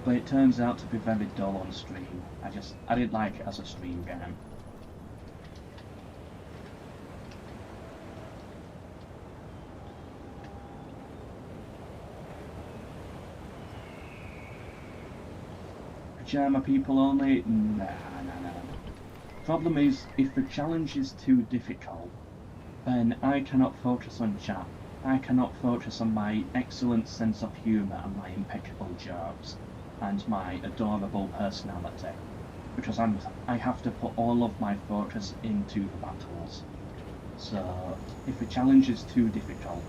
but it turns out to be very dull on stream. I didn't like it as a stream game. Pajama people only? Nah. Problem is, if the challenge is too difficult, then I cannot focus on chat. I cannot focus on my excellent sense of humour and my impeccable jokes and my adorable personality, because I have to put all of my focus into the battles. So if the challenge is too difficult,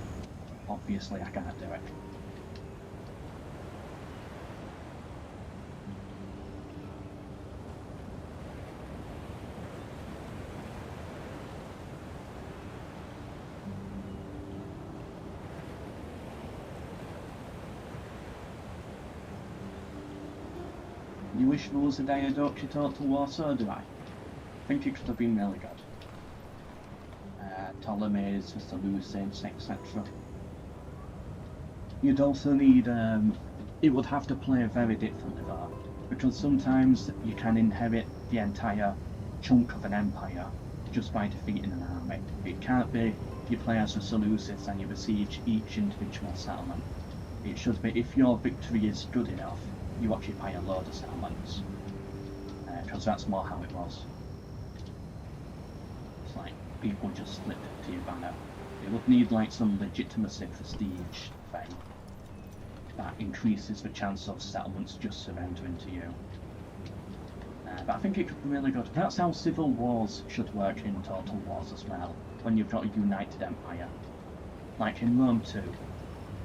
obviously I can't do it. You wish there was a day I don't get Total War, so do I. Think it could have been really good. Ptolemies, the Seleucids, etc. You'd also need, it would have to play very differently though, because sometimes you can inherit the entire chunk of an empire just by defeating an army. It can't be you play as the Seleucids and you besiege each individual settlement. It should be, if your victory is good enough, you occupy a load of settlements, because that's more how it was. It's like people just flipped to your banner It would need like some legitimacy prestige thing that increases the chance of settlements just surrendering to you. But I think it could be really good. That's how civil wars should work in Total Wars as well, when you've got a united empire. Like in Rome 2.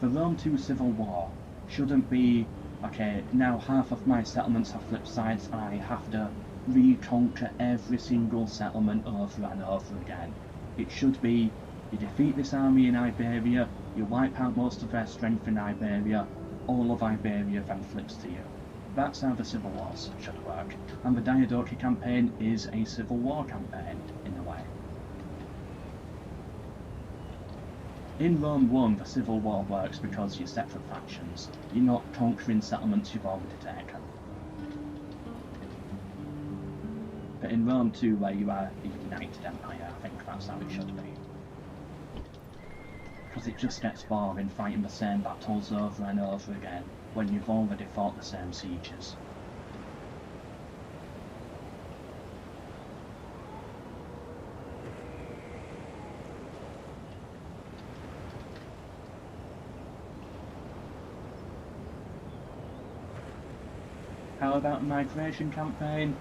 The Rome 2 civil war shouldn't be, okay, now half of my settlements have flipped sides, I have to reconquer every single settlement over and over again. It should be, you defeat this army in Iberia, you wipe out most of their strength in Iberia, all of Iberia then flips to you. That's how the civil wars should work, and the Diadochi campaign is a civil war campaign, in a way. In Rome 1, the civil war works because you're separate factions. You're not conquering settlements you've already taken. But in Rome 2, where you are a united empire, I think that's how it should be. Because it just gets boring fighting the same battles over and over again when you've already fought the same sieges. How about a migration campaign?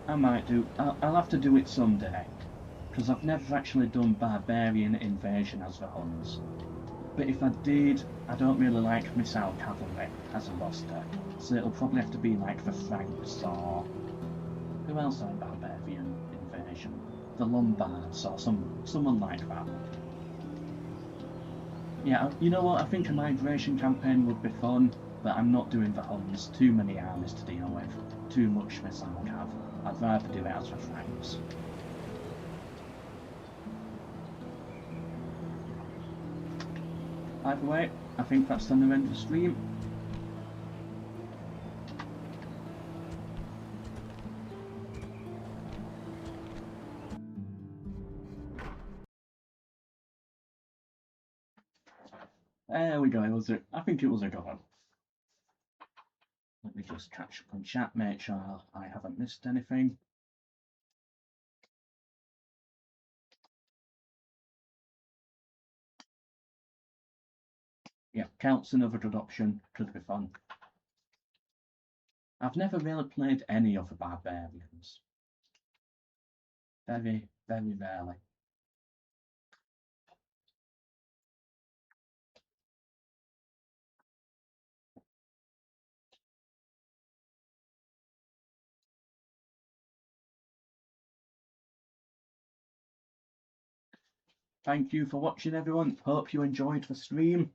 I might do. I'll have to do it someday, because I've never actually done barbarian invasion as the Huns. But if I did, I don't really like missile cavalry as a roster, so it'll probably have to be like the Franks or who else on barbarian invasion? The Lombards or someone like that. Yeah, you know what? I think a migration campaign would be fun, but I'm not doing the Huns. Too many armies to deal with. Too much missile cav. I'd rather do it as the Franks. Either way, I think that's the end of the stream. There we go, I think it was a good one. Let me just catch up on chat, make sure I haven't missed anything. Yeah, Celt's another good option, could be fun. I've never really played any of the barbarians. Very, very rarely. Thank you for watching, everyone. Hope you enjoyed the stream.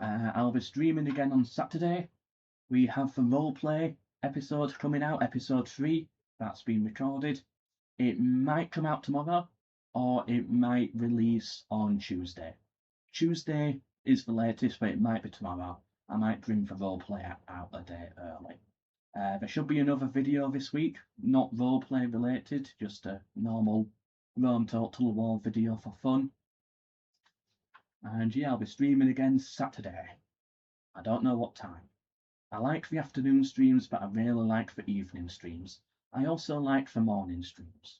I'll be streaming again on Saturday. We have the roleplay episode coming out, episode 3. That's been recorded. It might come out tomorrow, or it might release on Tuesday. Tuesday is the latest, but it might be tomorrow. I might bring the roleplay out a day early. There should be another video this week, not roleplay related, just a normal Rome Total War video for fun. And yeah, I'll be streaming again Saturday. I don't know what time. I like the afternoon streams, but I really like the evening streams. I also like the morning streams.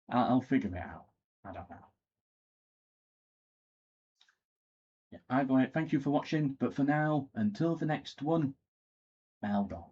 I'll figure it out. I don't know. Yeah, either way, thank you for watching, but for now, until the next one, MELKOR.